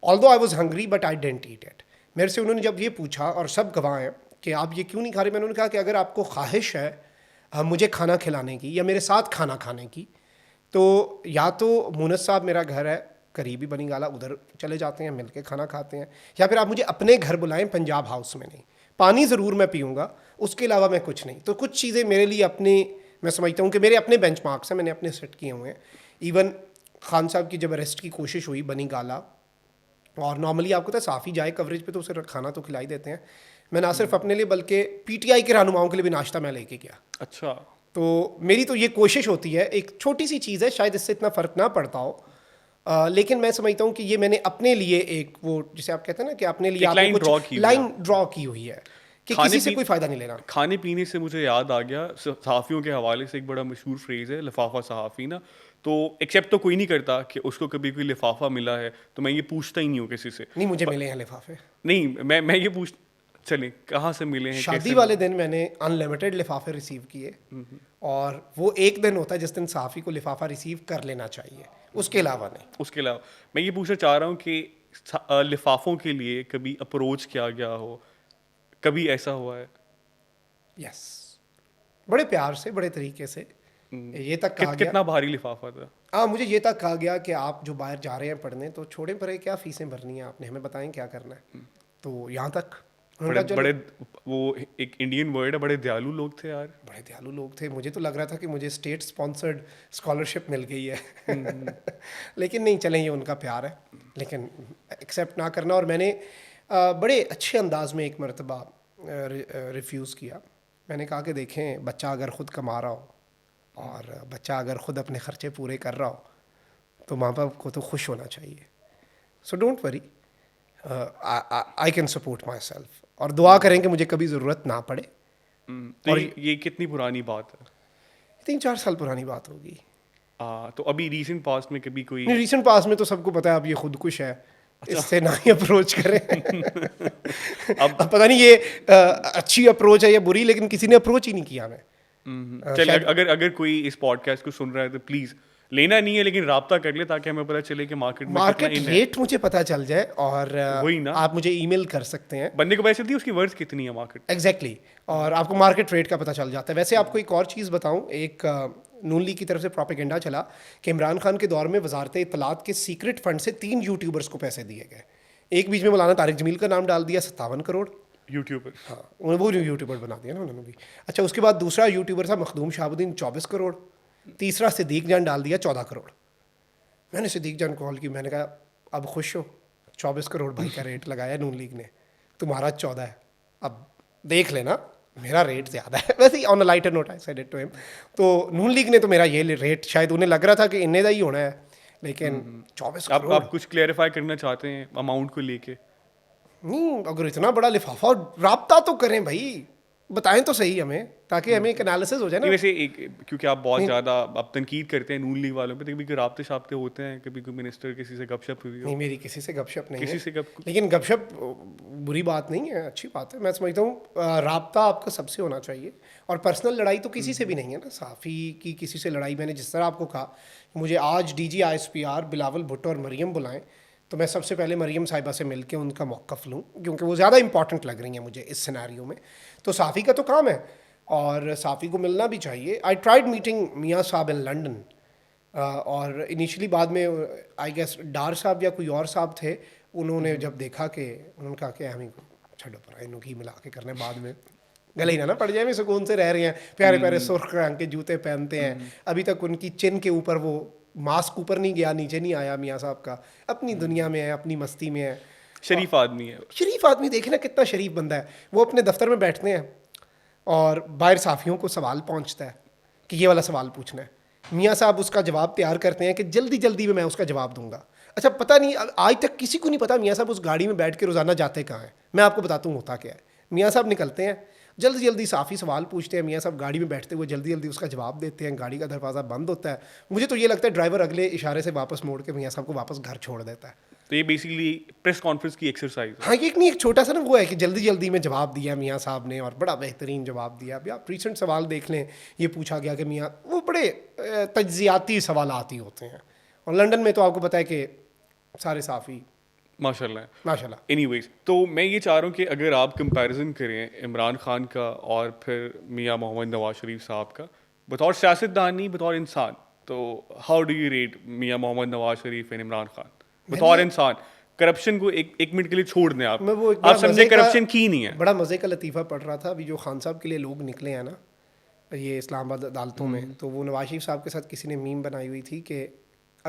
Although I was hungry but I didn't eat it. मेरे से उन्होंने जब ये पूछा, और सब गवाह हैं कि आप ये क्यों नहीं खा रहे, मैंने कहा कि अगर आपको ख्वाहिश है मुझे खाना खिलाने की या मेरे साथ खाना खाने की, तो या तो मुनस साहब मेरा घर है करीबी बनी गाला, उधर चले जाते हैं, मिलके खाना खाते हैं, या फिर आप मुझे अपने घर बुलाएं, पंजाब हाउस में नहीं। पानी ज़रूर मैं पीऊँगा, उसके अलावा मैं कुछ नहीं। तो कुछ चीज़ें मेरे लिए अपने, मैं समझता हूँ कि मेरे अपने बेंचमार्क्स हैं, मैंने अपने सेट किए हुए हैं। इवन खान साहब की जब अरेस्ट की कोशिश हुई बनी गाला, और नॉर्मली आपको तो साफ़ी जाए कवरेज पे तो उसे खाना तो खिला ही देते हैं। मैं ना सिर्फ अपने लिए बल्कि पीटीआई के रहनुमाओं के लिए भी नाश्ता मैं लेके गया। अच्छा। तो मेरी तो ये कोशिश होती है, एक छोटी सी चीज़ है, शायद इससे इतना फ़र्क ना पड़ता हो, लेकिन मैं समझता हूँ कि ये मैंने अपने लिए एक वो जिसे आप कहते हैं ना कि अपने लिए एक आपने line draw कुछ की हुई लाइन ड्रॉ की हुई है कि खाने किसी से पी- कोई फ़ायदा नहीं लेना। खाने पीने से मुझे याद आ गया, सहाफ़ियों के हवाले से एक बड़ा मशहूर फ्रेज़ है, लिफाफा सहाफ़ी ना। तो एक्सेप्ट तो कोई नहीं करता कि उसको कभी कोई लिफाफा मिला है, तो मैं ये पूछता ही नहीं हूँ किसी से। नहीं, मुझे मिले हैं लिफाफे। नहीं, मैं ये पूछ चलें कहाँ से मिले हैं, शादी कैसे वाले मिले? दिन मैंने अनलिमिटेड लिफाफे रिसीव किए, और वो एक दिन होता है जिस दिन सहाफ़ी को लिफाफा रिसीव कर लेना चाहिए, उसके अलावा नहीं। उसके अलावा मैं ये पूछना चाह रहा हूँ कि लिफाफों के लिए कभी अप्रोच किया गया हो, कभी ऐसा हुआ है? यस, बड़े प्यार से, बड़े तरीके से ये तक कहा गया। कितना भारी लिफाफा था? मुझे ये तक कहा गया कि आप जो बाहर जा रहे हैं पढ़ने, तो छोड़े परे क्या फीसें भरनी है आपने, हमें बताएं क्या करना है। तो यहाँ तक उन्होंने बड़े कहा, चलो। बड़े वो एक इंडियन वर्ड है, बड़े दयालु लोग थे यार। बड़े दयालु लोग थे, मुझे तो लग रहा था कि मुझे स्टेट स्पॉन्सर्ड स्कॉलरशिप मिल गई है। लेकिन नहीं, चलें, ये उनका प्यार है, लेकिन एक्सेप्ट ना करना। और मैंने बड़े अच्छे अंदाज में एक मरतबा रिफ्यूज़ किया। मैंने कहा कि देखें, बच्चा अगर ख़ुद कमा रहा हो और बच्चा अगर ख़ुद अपने ख़र्चे पूरे कर रहा हो तो माँ बाप को तो खुश होना चाहिए। So don't worry, I can support my self, और दुआ करें कि मुझे कभी ज़रूरत ना पड़े। तो और ये कितनी पुरानी बात है? 3-4 साल पुरानी बात होगी। तो अभी रीसेंट पास्ट में कभी कोई नहीं, रिसेंट पास में तो सबको पता है अब ये खुदकुश है, इससे ना ही अप्रोच करें। अब पता नहीं ये अच्छी अप्रोच है या बुरी, लेकिन किसी ने अप्रोच ही नहीं किया हमें। चल, शायद अगर कोई इस पॉडकास्ट को सुन रहा है तो प्लीज लेना नहीं है, लेकिन राब्ता कर ले ताकि हमें पता चले कि मार्केट में मार्केट कितना इन है। रेट मुझे पता चल जाए, और वही ना। आप मुझे ईमेल कर सकते हैं। बंदे को पता चलती है उसकी वर्थ कितनी है मार्केट। एग्जैक्टली और आपको मार्केट रेट का पता चल जाता है। वैसे आपको एक और चीज़ बताऊं, एक नून लीग की तरफ से प्रोपेगेंडा चला कि इमरान खान के दौर में वजारत इत्तलात के सीक्रेट फंड से 3 यूट्यूबर्स को पैसे दिए गए। एक बीच में मौलाना तारिक जमील का नाम डाल दिया, 57 करोड़। यूट्यूबर। हाँ, वो यूट्यूबर बना दिया ना उन्होंने भी। अच्छा, उसके बाद दूसरा यूट्यूबर था मखदूम शाहबुद्दीन, 24 करोड़। तीसरा सिद्दीक जान डाल दिया 14 करोड़। मैंने सिद्दीक जान कॉल की, मैंने कहा अब खुश हो, 24 करोड़ भाई का रेट लगाया नून लीग ने, तुम्हारा 14 है, अब देख लेना मेरा रेट ज़्यादा है। वैसे ही on a lighter note I said it to him. तो नून लीग ने तो मेरा ये रेट, शायद उन्हें लग रहा था कि इन्ने का ही होना है, लेकिन 24 करोड़। आप कुछ क्लेरिफाई करना चाहते हैं अमाउंट को लेके? नहीं, अगर इतना बड़ा लिफाफा, राब्ता तो करें भाई, बताएं तो सही हमें, ताकि हमें एक एनालिसिस हो जाए नहीं, ना। वैसे एक क्योंकि आप बहुत ज़्यादा आप तनकीद करते हैं नून लीग वालों पे, तो कभी कोई राब्ते शाब्ते होते हैं, कभी कोई मिनिस्टर किसी से गपशप हुई हो? नहीं, मेरी किसी से गपशप नहीं किसी है, से गप लेकिन गपशप बुरी बात नहीं है, अच्छी बात है। मैं समझता हूँ राब्ता आपका सबसे होना चाहिए, और पर्सनल लड़ाई तो किसी से भी नहीं है ना। साफ़ी की किसी से लड़ाई, मैंने जिस तरह आपको कहा, मुझे आज DG ISPR बिलावल भुट्टो और मरियम बुलाएं तो मैं सबसे पहले मरियम साहिबा से मिल के उनका मौक़िफ़ लूँ, क्योंकि वो ज़्यादा इंपॉर्टेंट लग रही हैं मुझे इस सिनेरियो में। तो साफ़ी का तो काम है, और साफ़ी को मिलना भी चाहिए। आई ट्राइड मीटिंग मियाँ साहब इन लंडन, और इनिशियली बाद में आई गेस डार साहब या कोई और साहब थे, उन्होंने जब देखा कि उन्होंने कहा कि हम छो पर इनों की मिला के करने, बाद में गले ही ना पड़ जाए, सुकून से रह रहे हैं, प्यारे प्यारे सुर्ख रंग के जूते पहनते हैं। अभी तक उनकी चिन के ऊपर वो मास्क ऊपर नहीं गया, नीचे नहीं आया मियाँ साहब का, अपनी दुनिया में है, अपनी मस्ती में है। शरीफ आदमी है। शरीफ आदमी, देखे ना कितना शरीफ बंदा है। वो अपने दफ्तर में बैठते हैं और बाहर साफ़ियों को सवाल पहुंचता है कि ये वाला सवाल पूछना है, मियाँ साहब उसका जवाब तैयार करते हैं कि जल्दी जल्दी में मैं उसका जवाब दूंगा। अच्छा, पता नहीं आज तक किसी को नहीं पता मियाँ साहब उस गाड़ी में बैठ के रोज़ाना जाते कहाँ हैं। मैं आपको बताता हूँ होता क्या है। मियाँ साहब निकलते हैं, जल्दी जल्दी साफ़ी सवाल पूछते हैं, मियाँ साहब गाड़ी में बैठते हुए जल्दी जल्दी उसका जवाब देते हैं, गाड़ी का दरवाज़ा बंद होता है। मुझे तो ये लगता है ड्राइवर अगले इशारे से वापस मोड़ के मियाँ साहब को वापस घर छोड़ देता है। तो ये बेसिकली प्रेस कॉन्फ्रेंस की एक्सरसाइज है। हाँ, ये एक छोटा सा ना वो है कि जल्दी जल्दी में जवाब दिया मियाँ साहब ने, और बड़ा बेहतरीन जवाब दिया। अभी आप रिसेंट सवाल देख लें, ये पूछा गया कि मियाँ, वो बड़े तज्जियाती सवालात ही होते हैं, और लंदन में तो आपको पता है कि सारे साफ़ी माशाल्लाह। माशाल्लाह। एनीवेज, तो मैं ये चाह रहा हूँ कि अगर आप कंपैरिजन करें इमरान खान का और फिर मियाँ मोहम्मद नवाज शरीफ साहब का, बतौर सियासतदान नहीं, बतौर इंसान, तो हाउ डू यू रेट मियाँ मोहम्मद नवाज शरीफ एंड इमरान खान बतौर इंसान? करप्शन को एक मिनट के लिए छोड़ दें आप, मैं वो एक आप समझे करप्शन की नहीं है। बड़ा मज़े का लतीफ़ा पढ़ रहा था अभी, जो खान साहब के लिए लोग निकले हैं ना ये इस्लामाबाद अदालतों में, तो वो नवाज शरीफ साहब के साथ किसी ने मीम बनाई हुई थी कि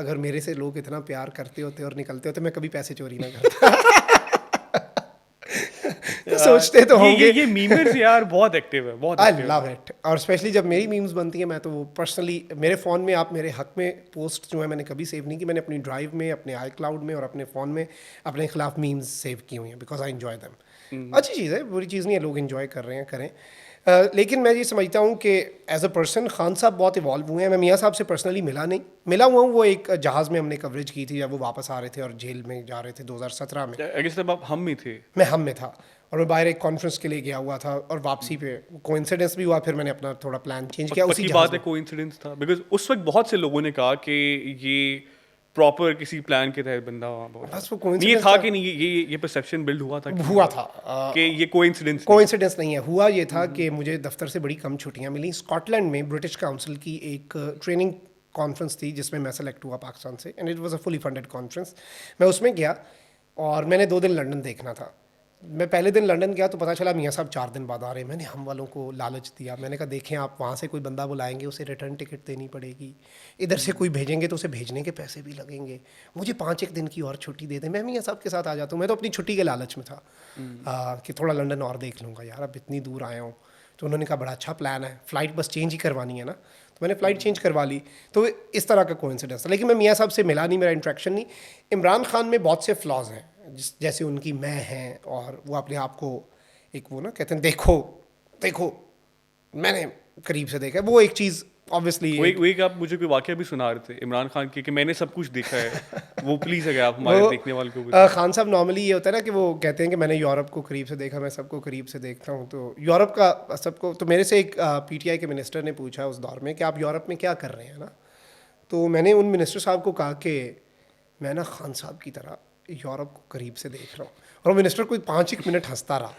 अगर मेरे से लोग इतना प्यार करते होते और निकलते होते, मैं कभी पैसे चोरी ना करता। तो सोचते तो होंगे। ये मीमर्स यार बहुत एक्टिव है, बहुत आई एक्टिव लव इट। और स्पेशली जब मेरी मीम्स बनती हैं, मैं तो वो पर्सनली मेरे फ़ोन में, आप मेरे हक में पोस्ट जो है मैंने कभी सेव नहीं की। मैंने अपनी ड्राइव में, अपने आई क्लाउड में और अपने फ़ोन में अपने खिलाफ मीम्स सेव की हुई हैं, बिकॉज आई इन्जॉय दैम। अच्छी चीज़ है, बुरी चीज़ नहीं है, लोग इन्जॉय कर रहे हैं, करें। लेकिन मैं ये समझता हूँ कि एज अ पर्सन खान साहब बहुत इवॉल्व हुए हैं। मैं मियाँ साहब से पर्सनली मिला हुआ हूँ। वो एक जहाज़ में हमने कवरेज की थी जब वो वापस आ रहे थे और जेल में जा रहे थे 2017 में। आई गेस तब आप हम ही थे। मैं हम में था और मैं बाहर एक कॉन्फ्रेंस के लिए गया हुआ था और वापसी पे कोइंसिडेंस भी हुआ, फिर मैंने अपना थोड़ा प्लान चेंज किया उसी पक्की जहाज बात है, में। कोइंसिडेंस था, बिकॉज उस वक्त बहुत से लोगों ने कहा कि ये प्रॉपर किसी प्लान के तहत बंदा वहाँ पहुंचा। बस वो नहीं, ये कोइंसिडेंस था था। कि नहीं, ये परसेप्शन बिल्ड हुआ था किसी हुआ का था कि ये कोइंसिडेंस नहीं। कोइंसिडेंस नहीं है। हुआ ये था कि मुझे दफ्तर से बड़ी कम छुट्टियां मिली। स्कॉटलैंड में ब्रिटिश काउंसिल की एक ट्रेनिंग कॉन्फ्रेंस थी जिसमें मैं सेलेक्ट हुआ पाकिस्तान से, and it was a fully funded conference. मैं उसमें गया और मैंने 2 दिन लंदन देखना था। मैं पहले दिन लंदन गया तो पता चला मियाँ साहब 4 दिन बाद आ रहे हैं। मैंने हम वालों को लालच दिया, मैंने कहा देखें आप वहाँ से कोई बंदा बुलाएंगे, उसे रिटर्न टिकट देनी पड़ेगी, इधर से कोई भेजेंगे तो उसे भेजने के पैसे भी लगेंगे, मुझे 5 एक दिन की और छुट्टी दे दें, मैं मियाँ साहब के साथ आ जाता हूँ। मैं तो अपनी छुट्टी के लालच में था कि थोड़ा लंदन और देख लूँगा यार, अब इतनी दूर आया हूँ। तो उन्होंने कहा बड़ा अच्छा प्लान है, फ़्लाइट बस चेंज ही करवानी है ना। तो मैंने फ़्लाइट चेंज करवा ली। तो इस तरह का कोइंसिडेंस था। लेकिन मैं मियाँ साहब से मिला नहीं, मेरा इंट्रैक्शन नहीं। इमरान खान में बहुत से फ्लॉज हैं, जैसे उनकी मैं हैं, और वो अपने आप को एक वो ना कहते हैं देखो देखो मैंने करीब से देखा है, वो एक चीज़ ऑब्वियसली। वो एक आप मुझे कोई वाकया भी सुना रहे थे इमरान खान के कि मैंने सब कुछ देखा है, वो प्लीज़ अगर आप हमारे वो देखने वाले को कुछ। खान साहब नॉर्मली ये होता है ना कि वो कहते हैं कि मैंने यूरोप को करीब से देखा, मैं सबको करीब से देखता हूँ। तो यूरोप का सबको, तो मेरे से एक पीटीआई के मिनिस्टर ने पूछा उस दौर में कि आप यूरोप में क्या कर रहे हैं ना। तो मैंने उन मिनिस्टर साहब को कहा कि मैं ना खान साहब की तरह यूरोप को करीब से देख रहा हूँ। और वो मिनिस्टर कोई 5 एक मिनट हंसता रहा,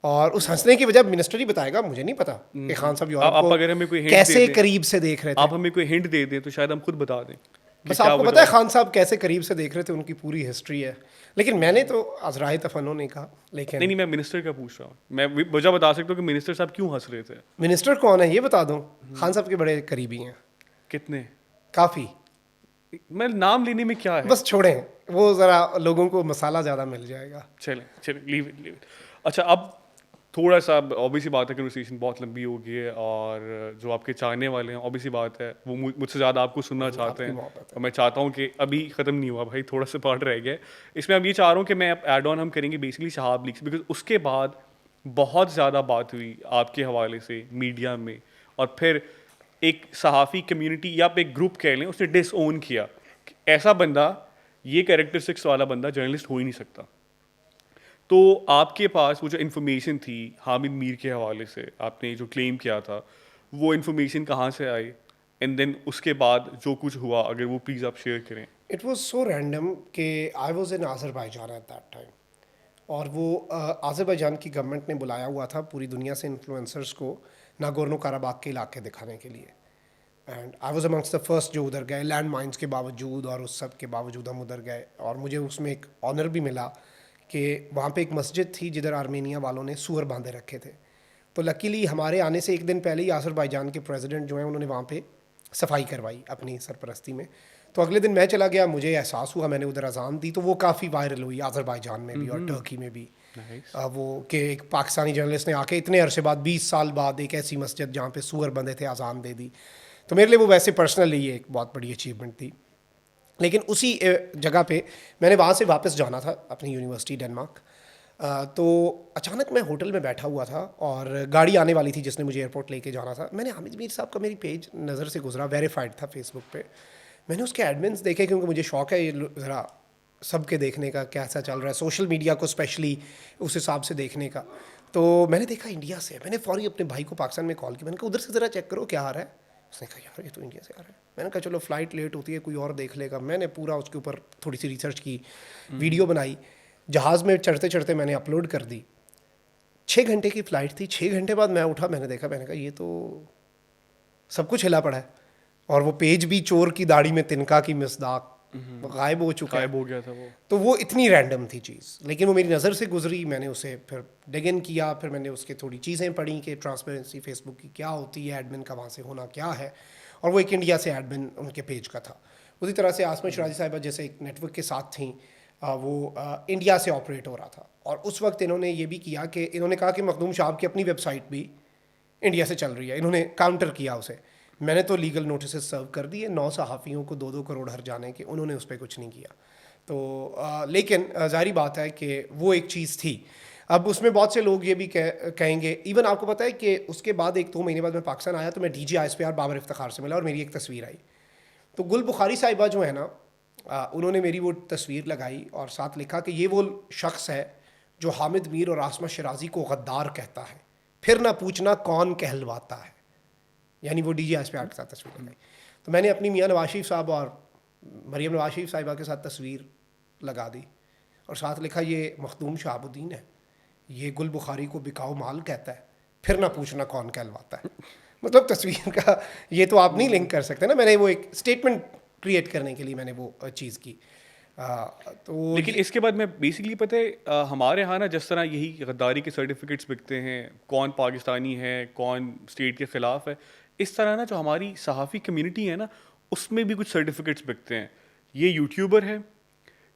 और उस हंसने की वजह मिनिस्टर ही बताएगा, मुझे नहीं पता कि खान साहब यूरोप आप को अगर हमें कोई हिंट दे कैसे दें, करीब से देख रहे थे। आप हमें कोई हिंट दे दें तो शायद हम खुद बता दें कि बस क्या आपको वजह पता है हो। खान साहब कैसे करीब से देख रहे थे, उनकी पूरी हिस्ट्री है। लेकिन मैंने तो अजराए तफन्नो नहीं कहा। लेकिन नहीं, मैं मिनिस्टर का पूछ रहा हूँ, मैं वजह बता सकता हूँ कि मिनिस्टर साहब क्यों हंस रहे थे। मिनिस्टर कौन है ये बता दूं, खान साहब के बड़े करीबी हैं कितने? काफ़ी। मैं नाम लेने में क्या है। बस छोड़ें, वो ज़रा लोगों को मसाला ज़्यादा मिल जाएगा। चलें चलें, लीव इट। अच्छा, अब थोड़ा सा ऑब्वियसली बात है, कन्वर्सेशन बहुत लंबी हो गई है और जो आपके चाहने वाले हैं ऑब्वियसली बात है वो मुझसे ज़्यादा आपको सुनना चाहते आपकी हैं, मोहब्बत है। और मैं चाहता हूँ कि अभी ख़त्म नहीं हुआ भाई, थोड़ा सा पार्ट रह गया है। इसमें अब ये चाह रहा हूँ कि मैं ऐड ऑन हम करेंगे बेसिकली शहाब लीक्स, बिकॉज उसके बाद बहुत ज़्यादा बात हुई आपके हवाले से मीडिया में, और फिर एक सहाफ़ी कम्युनिटी या आप एक ग्रुप कह लें उसने डिसओन किया कि ऐसा बंदा, ये कैरेक्टरिस्टिक्स वाला बंदा जर्नलिस्ट हो ही नहीं सकता। तो आपके पास वो जो इन्फॉर्मेशन थी हामिद मीर के हवाले से, आपने जो क्लेम किया था, वो इन्फॉर्मेशन कहाँ से आई, एंड देन उसके बाद जो कुछ हुआ, अगर वो प्लीज़ आप शेयर करें। इट वॉज सो रैंडम कि I was in Azerbaijan at that time, और वो आज़रबाईजान की गवर्नमेंट ने बुलाया हुआ था पूरी दुनिया से इन्फ्लुएंसर्स को नागोर्नो काराबाग के इलाके दिखाने के लिए। And I was amongst the first जो उधर गए, लैंड माइंस के बावजूद और उस सब के बावजूद हम उधर गए। और मुझे उसमें एक ऑनर भी मिला कि वहाँ पे एक मस्जिद थी जिधर आर्मेनिया वालों ने सूअर बांधे रखे थे। तो लकीली हमारे आने से एक दिन पहले ही आज़रबाईजान के प्रेसिडेंट जो हैं उन्होंने वहाँ पे सफाई करवाई अपनी सरपरस्ती में। तो अगले दिन मैं चला गया, मुझे एहसास हुआ, मैंने उधर अजान दी, तो वो काफ़ी वायरल हुई आज़रबाईजान में भी और टर्की में भी। वो कि एक पाकिस्तानी जर्नलिस्ट ने आके इतने अरसे बाद 20 साल बाद एक ऐसी मस्जिद जहाँ पे सूअर बंधे थे अजान दे दी। तो मेरे लिए वो वैसे पर्सनली ये एक बहुत बड़ी अचीवमेंट थी। लेकिन उसी जगह पे मैंने वहाँ से वापस जाना था अपनी यूनिवर्सिटी डेनमार्क। तो अचानक मैं होटल में बैठा हुआ था और गाड़ी आने वाली थी जिसने मुझे एयरपोर्ट लेके जाना था। मैंने हामिद मीर साहब का मेरी पेज नज़र से गुजरा, वेरीफाइड था फेसबुक पे। मैंने उसके एडमिन्स देखे क्योंकि मुझे शौक़ है ये ज़रा सबके देखने का कैसा चल रहा है, सोशल मीडिया को स्पेशली उस हिसाब से देखने का। तो मैंने देखा इंडिया से, मैंने फ़ौरी अपने भाई को पाकिस्तान में कॉल की, मैंने कहा उधर से ज़रा चेक करो क्या आ रहा है। उसने कहा यार ये तो इंडिया से आ रहा है। मैंने कहा चलो फ़्लाइट लेट होती है कोई और देख लेगा। मैंने पूरा उसके ऊपर थोड़ी सी रिसर्च की, वीडियो बनाई, जहाज़ में चढ़ते चढ़ते मैंने अपलोड कर दी। 6 घंटे की फ़्लाइट थी, 6 घंटे बाद मैं उठा, मैंने देखा, मैंने कहा ये तो सब कुछ हिला पड़ा है। और वो पेज भी चोर की दाढ़ी में तिनका की मिसदाक गायब हो चुका है। गायब हो गया था वो। तो वो इतनी रैंडम थी चीज़, लेकिन वो मेरी नज़र से गुजरी। मैंने उसे फिर डिग इन किया, फिर मैंने उसके थोड़ी चीज़ें पढ़ी कि ट्रांसपेरेंसी फेसबुक की क्या होती है, एडमिन का वहाँ से होना क्या है। और वो एक इंडिया से एडमिन उनके पेज का था। उसी तरह से आसमा शराजी साहिबा जैसे एक नेटवर्क के साथ थी, वो इंडिया से ऑपरेट हो रहा था, और उस वक्त इन्होंने ये भी किया कि इन्होंने कहा कि मखदूम शाह की अपनी वेबसाइट भी इंडिया से चल रही है, इन्होंने काउंटर किया उसे। मैंने तो लीगल नोटिस सर्व कर दिए 9 सहाफ़ियों को 2-2 करोड़ हर जाने के, उन्होंने उस पर कुछ नहीं किया। तो लेकिन जाहिर बात है कि वो एक चीज़ थी। अब उसमें बहुत से लोग ये भी कहेंगे, इवन आपको पता है कि उसके बाद 1-2 महीने बाद मैं पाकिस्तान आया तो मैं DG बाबर इफ्तिखार से मिला और मेरी एक तस्वीर आई। तो गुल बुखारी साहिबा जो है ना, उन्होंने मेरी वो तस्वीर लगाई और साथ लिखा कि ये वो शख्स है जो हामिद मीर और आसमा शराजी को गद्दार कहता है, फिर ना पूछना कौन कहलवाता है। यानी वो DG के साथ तस्वीर लगाई। तो मैंने अपनी मियाँ नवाज शरीफ साहब और मरियम नवाज शरीफ साहिबा के साथ तस्वीर लगा दी और साथ लिखा ये मखदूम शहाबुद्दीन है, ये गुल बुखारी को बिकाऊ माल कहता है, फिर ना पूछना कौन कहलवाता है। मतलब तस्वीर का ये तो आप नहीं लिंक कर सकते ना, मैंने वो एक स्टेटमेंट क्रिएट करने के लिए मैंने वो चीज़ की। तो लेकिन इसके बाद मैं बेसिकली पता है हमारे यहाँ ना जिस तरह यही गद्दारी के सर्टिफिकेट्स बिकते हैं, कौन पाकिस्तानी है कौन स्टेट के ख़िलाफ़ है, इस तरह ना जो हमारी सहाफ़ी कम्युनिटी है ना उसमें भी कुछ सर्टिफिकेट्स बिकते हैं। ये यूट्यूबर है,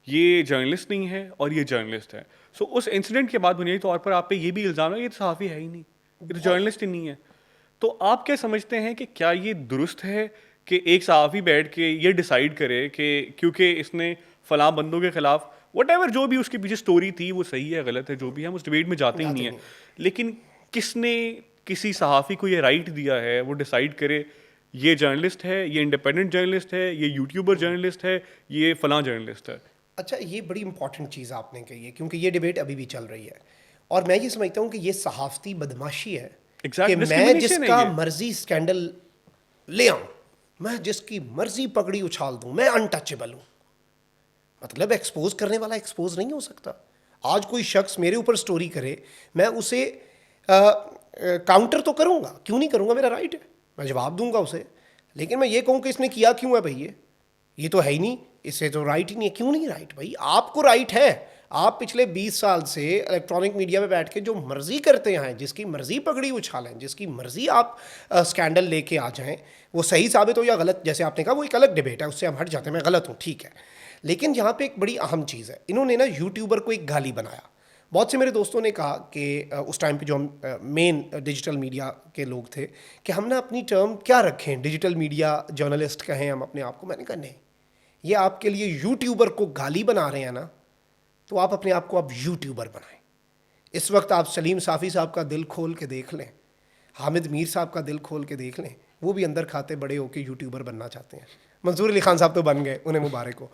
ये जर्नलिस्ट नहीं है और ये जर्नलिस्ट है। सो उस इंसिडेंट के बाद बुनियादी तौर पर आप पे ये भी इल्ज़ाम है ये तो सहाफ़ी है ही नहीं, ये तो जर्नलिस्ट ही नहीं है। तो आप क्या समझते हैं कि क्या ये दुरुस्त है कि एक सहाफ़ी बैठ के ये डिसाइड करे कि क्योंकि इसने फ़लाँ बंदों के ख़िलाफ़ वट जो भी उसके पीछे स्टोरी थी वो सही है गलत है जो भी है, हम उस डिबेट में जाते ही नहीं है, लेकिन किसने किसी सहाफ़ी को ये राइट दिया है वो डिसाइड करे ये जर्नलिस्ट है, ये इंडिपेंडेंट जर्नलिस्ट है, ये यूट्यूबर जर्नलिस्ट है, ये फ़लाँ जर्नलिस्ट है? अच्छा, ये बड़ी इंपॉर्टेंट चीज़ आपने कही है क्योंकि ये डिबेट अभी भी चल रही है और मैं ये समझता हूँ कि ये सहाफ़ती बदमाशी है कि मैं जिसका मर्जी स्कैंडल ले आऊँ, मैं जिसकी मर्जी पगड़ी उछाल दूँ, मैं अनटचेबल हूँ। मतलब एक्सपोज करने वाला एक्सपोज नहीं हो सकता। आज कोई शख्स मेरे ऊपर स्टोरी करे, मैं उसे काउंटर तो करूँगा, क्यों नहीं करूँगा, मेरा राइट है, मैं जवाब दूंगा उसे। लेकिन मैं ये कहूँ कि इसने किया क्यों है भाई, ये तो है ही नहीं, इससे तो राइट ही नहीं है। क्यों नहीं राइट भाई, आपको राइट है। आप पिछले 20 साल से इलेक्ट्रॉनिक मीडिया में बैठ के जो मर्जी करते हैं, जिसकी मर्जी पगड़ी उछालें, जिसकी मर्जी आप स्कैंडल लेके आ जाएं, वो सही साबित हो या गलत, जैसे आपने कहा वो एक अलग डिबेट है, उससे हम हट जाते हैं, मैं गलत हूँ ठीक है। लेकिन यहाँ पे एक बड़ी अहम चीज़ है, इन्होंने ना यूट्यूबर को एक गाली बनाया। बहुत से मेरे दोस्तों ने कहा कि उस टाइम पे जो हम मेन डिजिटल मीडिया के लोग थे कि हम ना अपनी टर्म क्या रखें, डिजिटल मीडिया जर्नलिस्ट कहें हम अपने आप को। मैंने कहा नहीं, ये आपके लिए यूट्यूबर को गाली बना रहे हैं ना, तो आप अपने आप को आप यूट्यूबर बनाएं। इस वक्त आप सलीम साफ़ी साहब का दिल खोल के देख लें, हामिद मीर साहब का दिल खोल के देख लें, वो भी अंदर खाते बड़े होकर यूट्यूबर बनना चाहते हैं। मंसूर अली खान साहब तो बन गए, उन्हें मुबारक हो।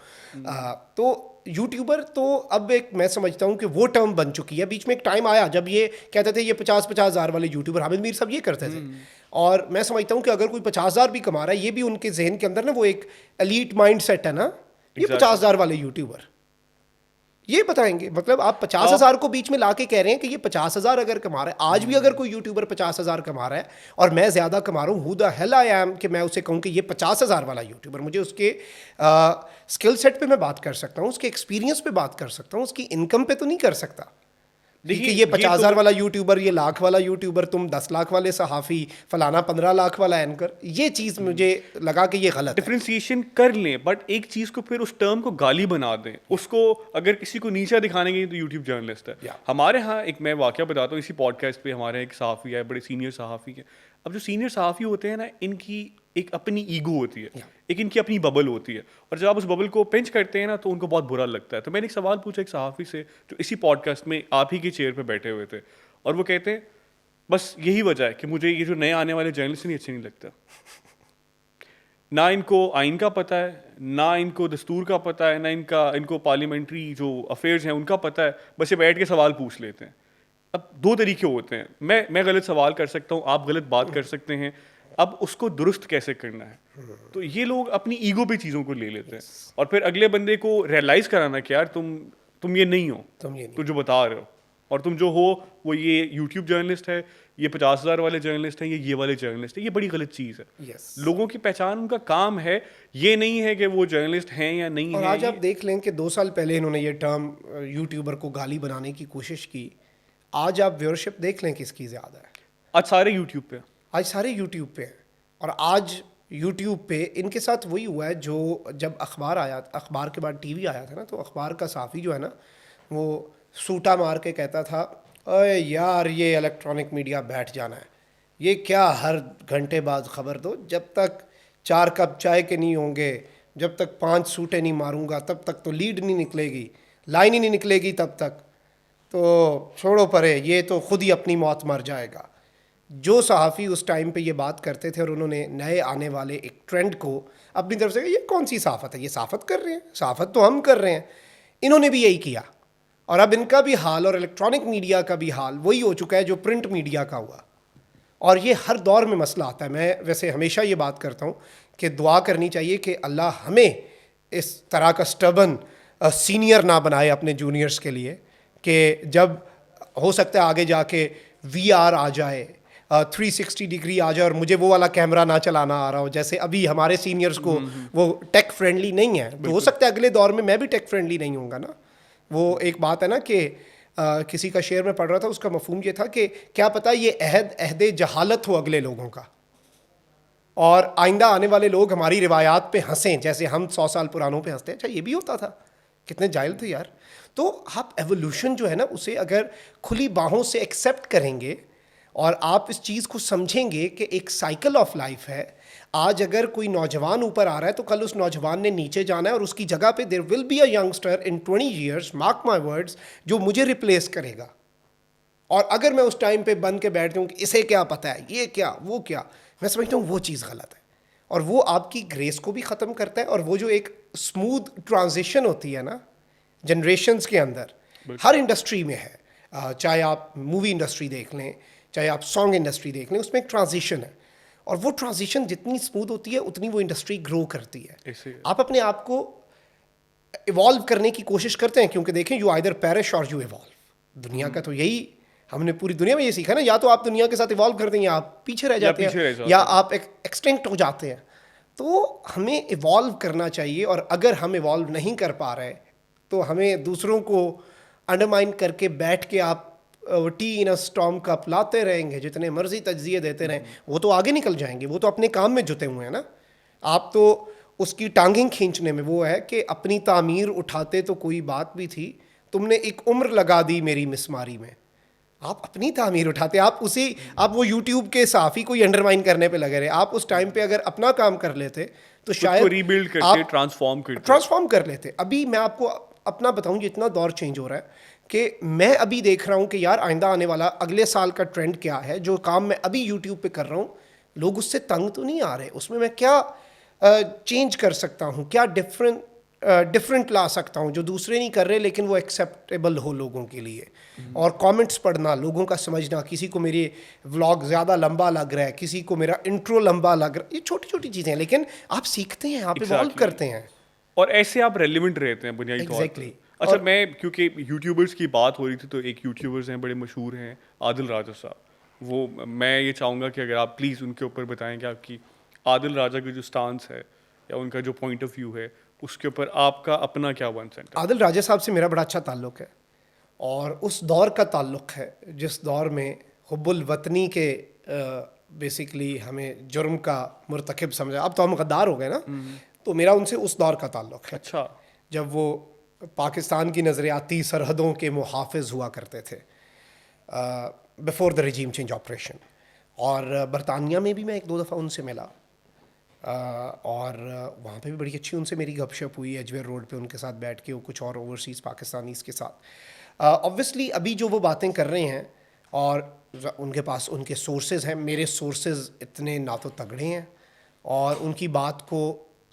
तो यूट्यूबर तो अब एक मैं समझता हूँ कि वो टर्म बन चुकी है। बीच में एक टाइम आया जब ये कहते थे ये 50-50 हज़ार वाले यूट्यूबर, हामिद मीर साहब ये करते थे। और मैं समझता हूँ कि अगर कोई 50,000 भी कमा रहा है, ये भी उनके जहन के अंदर ना वो एक एलीट माइंड सेट है ना, ये 50,000 वाले यूट्यूबर ये बताएंगे। मतलब आप 50,000 को बीच में लाके कह रहे हैं कि ये 50,000 अगर कमा रहा है, आज भी अगर कोई यूट्यूबर 50,000 कमा रहा है और मैं ज़्यादा कमा रहा हूँ, who the hell I am कि मैं उसे कहूँ कि ये 50,000 वाला यूट्यूबर। मुझे उसके स्किल सेट पे मैं बात कर सकता हूँ, उसके एक्सपीरियंस पे बात कर सकता हूँ, उसकी इनकम पे तो नहीं कर सकता। देखिए ये 50,000 वाला यूट्यूबर, ये लाख वाला यूट्यूबर, तुम 10 लाख वाले सहाफ़ी, फलाना 15 लाख वाला एंकर, ये चीज़ मुझे लगा कि ये गलत है। डिफ्रेंसिएशन कर लें, बट एक चीज़ को फिर उस टर्म को गाली बना दें, उसको अगर किसी को नीचा दिखाने के तो यूट्यूब जर्नलिस्ट है। हमारे यहाँ एक मैं वाक़या बताता हूँ, इसी पॉडकास्ट पे हमारे एक सहाफ़ी है, बड़े सीनियर सहाफ़ी है। अब जो सीनियर सहाफ़ी होते हैं ना, इनकी एक अपनी ईगो होती है, एक इनकी अपनी बबल होती है, और जब आप उस बबल को पिंच करते हैं ना तो उनको बहुत बुरा लगता है। तो मैंने एक सवाल पूछा एक सहाफ़ी से जो इसी पॉडकास्ट में आप ही की चेयर पे बैठे हुए थे, और वो कहते हैं बस यही वजह है कि मुझे ये जो नए आने वाले जर्नलिस्ट नहीं अच्छे नहीं लगता। ना इनको आइन का पता है, ना इनको दस्तूर का पता है, ना इनको पार्लियामेंट्री जो अफेयर्स हैं उनका पता है, बस ये बैठ के सवाल पूछ लेते हैं। अब दो तरीके होते हैं, मैं गलत सवाल कर सकता हूँ, आप गलत बात कर सकते हैं, अब उसको दुरुस्त कैसे करना है। तो ये लोग अपनी ईगो पे चीज़ों को ले लेते हैं और फिर अगले बंदे को रियलाइज़ कराना कि यार तुम ये नहीं हो, तुम जो बता रहे हो, और तुम जो हो वो ये यूट्यूब जर्नलिस्ट है, ये 50,000 वाले जर्नलिस्ट हैं, ये वाले जर्नलिस्ट है, ये बड़ी गलत चीज़ है। लोगों की पहचान उनका काम है, ये नहीं है कि वो जर्नलिस्ट हैं या नहीं है। और आज आप देख लें कि 2 साल पहले इन्होंने ये टर्म यूट्यूबर को गाली बनाने की कोशिश की, आज आप व्यूअरशिप देख लें किसकी ज़्यादा है। आज सारे यूट्यूब पे आज सारे यूट्यूब पे हैं और आज यूट्यूब पे इनके साथ वही हुआ है जो जब अखबार के बाद टीवी आया था ना, तो अखबार का साफ़ी जो है ना, वो सूटा मार के कहता था, अरे यार ये इलेक्ट्रॉनिक मीडिया बैठ जाना है, ये क्या हर घंटे बाद खबर दो, जब तक 4 कप चाय के नहीं होंगे, जब तक 5 सूटे नहीं मारूंगा तब तक तो लीड नहीं निकलेगी, लाइन ही नहीं निकलेगी तब तक, तो छोड़ो परे, ये तो खुद ही अपनी मौत मर जाएगा। जो सहाफ़ी उस टाइम पे ये बात करते थे और उन्होंने नए आने वाले एक ट्रेंड को अपनी तरफ से, ये कौन सी सहाफ़त है, ये सहाफ़त कर रहे हैं, सहाफ़त तो हम कर रहे हैं, इन्होंने भी यही किया। और अब इनका भी हाल और इलेक्ट्रॉनिक मीडिया का भी हाल वही हो चुका है जो प्रिंट मीडिया का हुआ। और ये हर दौर में मसला आता है। मैं वैसे हमेशा ये बात करता हूँ कि दुआ करनी चाहिए कि अल्लाह हमें इस तरह का स्टबन सीनियर ना बनाए अपने जूनियर्स के लिए, कि जब हो सकता है आगे जाके VR आ जाए, 360 डिग्री आ जाए और मुझे वो वाला कैमरा ना चलाना आ रहा हो, जैसे अभी हमारे सीनियर्स को वो टेक फ्रेंडली नहीं है, तो हो सकता है अगले दौर में मैं भी टेक फ्रेंडली नहीं होऊंगा ना। वो एक बात है ना कि किसी का शेर में पढ़ रहा था, उसका मफहूम ये था कि क्या पता ये अहद जहालत हो अगले लोगों का, और आइंदा आने वाले लोग हमारी रिवायात पे हंसें जैसे हम 100 साल पुरानों पे हंसते हैं। अच्छा ये भी होता था, कितने जाहिल थे यार। तो आप एवोल्यूशन जो है ना, उसे अगर खुली बाहों से एक्सेप्ट करेंगे और आप इस चीज़ को समझेंगे कि एक साइकिल ऑफ लाइफ है, आज अगर कोई नौजवान ऊपर आ रहा है तो कल उस नौजवान ने नीचे जाना है, और उसकी जगह पे there will be a youngster in 20 years, mark my words, जो मुझे रिप्लेस करेगा। और अगर मैं उस टाइम पे बन के बैठ जाऊँ कि इसे क्या पता है, ये क्या वो क्या, मैं समझता हूँ वो चीज़ गलत है। और वो आपकी ग्रेस को भी ख़त्म करता है, और वो जो एक स्मूथ ट्रांजिशन होती है ना जनरेशन्स के अंदर, हर इंडस्ट्री में है, चाहे आप मूवी इंडस्ट्री देख लें, चाहे आप सॉन्ग इंडस्ट्री देख लें, उसमें एक ट्रांजिशन है, और वो ट्रांजिशन जितनी स्मूथ होती है उतनी वो इंडस्ट्री ग्रो करती है। आप अपने आप को इवॉल्व करने की कोशिश करते हैं, क्योंकि देखें यू आइदर पेरिश और यू इवॉल्व। दुनिया का तो यही, हमने पूरी दुनिया में ये सीखा ना, या तो आप दुनिया के साथ इवॉल्व करते हैं या आप पीछे रह जाते हैं, या आप एक्सटिंक्ट हो जाते हैं। तो हमें इवॉल्व करना चाहिए, और अगर हम इवॉल्व नहीं कर पा रहे तो हमें दूसरों को अंडरमाइन करके बैठ के आप tea in a storm cup लाते रहेंगे, जितने मर्जी तज्जिए देते रहें, वो तो आगे निकल जाएंगे, वो तो अपने काम में जुटे हुए हैं ना। आप तो उसकी टांगिंग खींचने में, वो है कि अपनी तामीर उठाते तो कोई बात भी थी, तुमने एक उम्र लगा दी मेरी मिसमारी में। आप अपनी तामीर उठाते, आप वो यूट्यूब के साफ़ी कोई अंडरमाइन करने पे लगे रहे। आप उस टाइम पे अगर अपना काम कर लेते तो शायद रीबिल्ड करते, ट्रांसफॉर्म कर लेते। अभी मैं आपको अपना बताऊं, जितना दौर चेंज हो रहा है कि मैं अभी देख रहा हूं कि यार आइंदा आने वाला अगले साल का ट्रेंड क्या है। जो काम मैं अभी यूट्यूब पे कर रहा हूं, लोग उससे तंग तो नहीं आ रहे, उसमें मैं क्या चेंज कर सकता हूं, क्या डिफरेंट ला सकता हूं जो दूसरे नहीं कर रहे, लेकिन वो एक्सेप्टेबल हो लोगों के लिए। और कमेंट्स पढ़ना, लोगों का समझना, किसी को मेरी व्लॉग ज़्यादा लंबा लग रहा है, किसी को मेरा इंट्रो लंबा लग रहा है, ये छोटी छोटी चीज़ें हैं, लेकिन आप सीखते हैं, आप इवॉल्व करते हैं, और ऐसे आप रेलिवेंट रहते हैं बुनियादी तौर पर। अच्छा, मैं क्योंकि यूट्यूबर्स की बात हो रही थी, तो एक यूट्यूबर्स हैं बड़े मशहूर हैं, आदिल राजा साहब। वो मैं ये चाहूँगा कि अगर आप प्लीज़ उनके ऊपर बताएं कि आपकी आदिल राजा की जो स्टांस है या उनका जो पॉइंट ऑफ व्यू है, उसके ऊपर आपका अपना क्या वन सेंट है। आदिल राजा साहब से मेरा बड़ा अच्छा ताल्लुक़ है, और उस दौर का ताल्लुक़ है जिस दौर में हुब्बुल वतनी के बेसिकली हमें जुर्म का मुर्तकिब समझा। अब तो हम गद्दार हो गए ना, तो मेरा उनसे उस दौर का ताल्लुक़ है। अच्छा, जब वो पाकिस्तान की नज़रियाती सरहदों के मुहाफ़िज़ हुआ करते थे बिफ़ोर द रजीम चेंज ऑपरेशन। और बरतानिया में भी मैं 1-2 दफ़ा उनसे मिला, और वहाँ पे भी बड़ी अच्छी उनसे मेरी गपशप हुई एजवेर रोड पे उनके साथ बैठ के, वो कुछ और ओवरसीज़ पाकिस्तानीज़ के साथ। ऑब्वियसली अभी जो वो बातें कर रहे हैं, और उनके पास उनके सोर्सेज हैं, मेरे सोर्सेज इतने ना तो तगड़े हैं, और उनकी बात को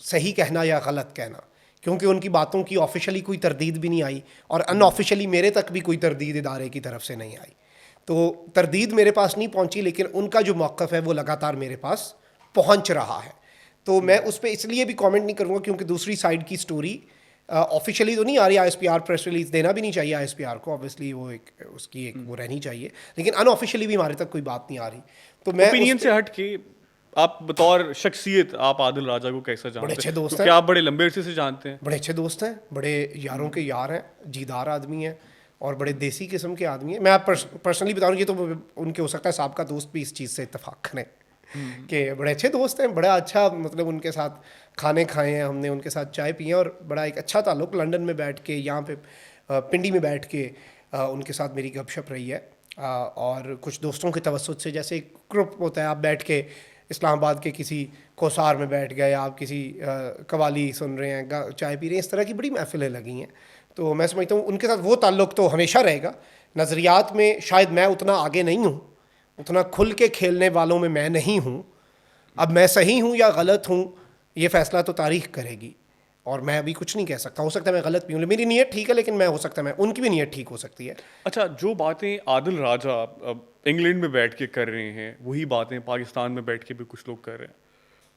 सही कहना या गलत कहना, क्योंकि उनकी बातों की ऑफिशियली कोई तरदीद भी नहीं आई, और अनऑफिशियली मेरे तक भी कोई तरदीद इदारे की तरफ से नहीं आई। तो तरदीद मेरे पास नहीं पहुंची, लेकिन उनका जो मौक़िफ़ है वो लगातार मेरे पास पहुंच रहा है। तो मैं उस पर इसलिए भी कमेंट नहीं करूँगा क्योंकि दूसरी साइड की स्टोरी ऑफिशियली तो नहीं आ रही। ISPR प्रेस रिलीज देना भी नहीं चाहिए ISPR को, ऑब्वियसली वो एक उसकी एक वो रहनी चाहिए, लेकिन अनऑफिशियली भी हमारे तक कोई बात नहीं आ रही। तो मैं ओपिनियन से हट के आप बतौर शख्सियत आप आदिल राजा को कैसा जानते हैं? बड़े अच्छे दोस्त हैं। क्या आप बड़े लंबे अरसे से जानते हैं? बड़े अच्छे दोस्त हैं, बड़े यारों के यार हैं, जीदार आदमी हैं, और बड़े देसी किस्म के आदमी हैं। मैं आप पर्सनली बता रहा हूँ, ये तो उनके हो सकता है साहब का दोस्त भी इस चीज़ से इत्तेफाक करें कि बड़े अच्छे दोस्त हैं, बड़ा अच्छा मतलब उनके साथ खाने खाए हैं हमने, उनके साथ चाय पी है और बड़ा एक अच्छा ताल्लुक लंदन में बैठ के, यहाँ पे पिंडी में बैठ के उनके साथ मेरी गपशप रही है। और कुछ दोस्तों के तवसुत से, जैसे एक ग्रुप होता है, आप बैठ के इस्लामाबाद के किसी कोसार में बैठ गए, आप किसी कवाली सुन रहे हैं, चाय पी रहे हैं, इस तरह की बड़ी महफिलें लगी हैं। तो मैं समझता हूँ उनके साथ वो ताल्लुक़ तो हमेशा रहेगा। नज़रियात में शायद मैं उतना आगे नहीं हूँ, उतना खुल के खेलने वालों में मैं नहीं हूँ। अब मैं सही हूँ या गलत हूँ, ये फ़ैसला तो तारीख़ करेगी, और मैं अभी कुछ नहीं कह सकता। हो सकता है मैं गलत भी हूँ, मेरी नीयत ठीक है, लेकिन मैं हो सकता है मैं उनकी भी नीयत ठीक हो सकती है। अच्छा, जो बातें आदिल राजा इंग्लैंड में बैठ के कर रहे हैं, वही बातें पाकिस्तान में बैठ के भी कुछ लोग कर रहे हैं।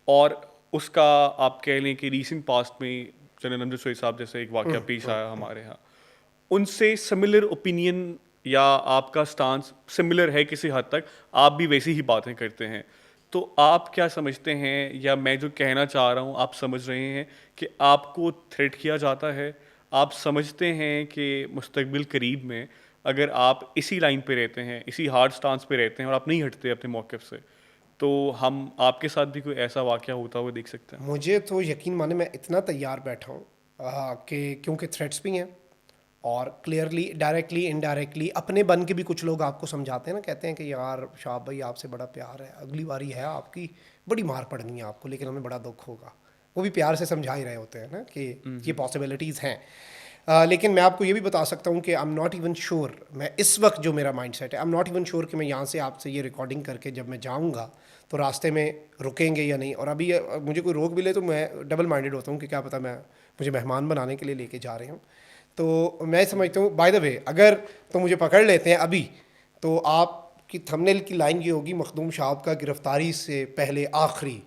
और उसका आप कह लें कि रीसेंट पास्ट में जनरल अमजद सोई साहब जैसे एक वाक़या पेश आया हमारे यहाँ, उनसे सिमिलर ओपिनियन या आपका स्टांस सिमिलर है किसी हद तक, आप भी वैसी ही बातें करते हैं। तो आप क्या समझते हैं, या मैं जो कहना चाह रहा हूँ आप समझ रहे हैं कि आपको थ्रेट किया जाता है? आप समझते हैं कि मुस्तकबिल करीब में अगर आप इसी लाइन पे रहते हैं, इसी हार्ड स्टांस पे रहते हैं और आप नहीं हटते अपने मौक़िफ़ से, तो हम आपके साथ भी कोई ऐसा वाक़या होता हुआ देख सकते हैं? मुझे तो यकीन माने मैं इतना तैयार बैठा हूँ कि क्योंकि थ्रेट्स भी हैं, और क्लियरली डायरेक्टली इनडायरेक्टली अपने बन के भी कुछ लोग आपको समझाते हैं ना, कहते हैं कि यार शाह भाई आपसे बड़ा प्यार है, अगली बारी है आपकी, बड़ी मार पड़नी है आपको, लेकिन हमें बड़ा दुख होगा। वो भी प्यार से समझा ही रहे होते हैं ना कि ये पॉसिबिलिटीज़ हैं। लेकिन मैं आपको ये भी बता सकता हूँ कि I am not even sure, मैं इस वक्त जो मेरा माइंड सेट है, I am not even sure कि मैं यहाँ से आपसे ये रिकॉर्डिंग करके जब मैं जाऊँगा तो रास्ते में रुकेंगे या नहीं। और अभी मुझे कोई रोक भी ले तो मैं डबल माइंडेड होता हूँ कि क्या पता मुझे मेहमान बनाने के लिए लेके जा रहे हूँ। तो मैं समझता हूँ, बाय द वे, अगर तो मुझे पकड़ लेते हैं अभी, तो आपकी थंबनेल की लाइन ये होगी, मखदूम साहब का गिरफ्तारी से पहले आखिरी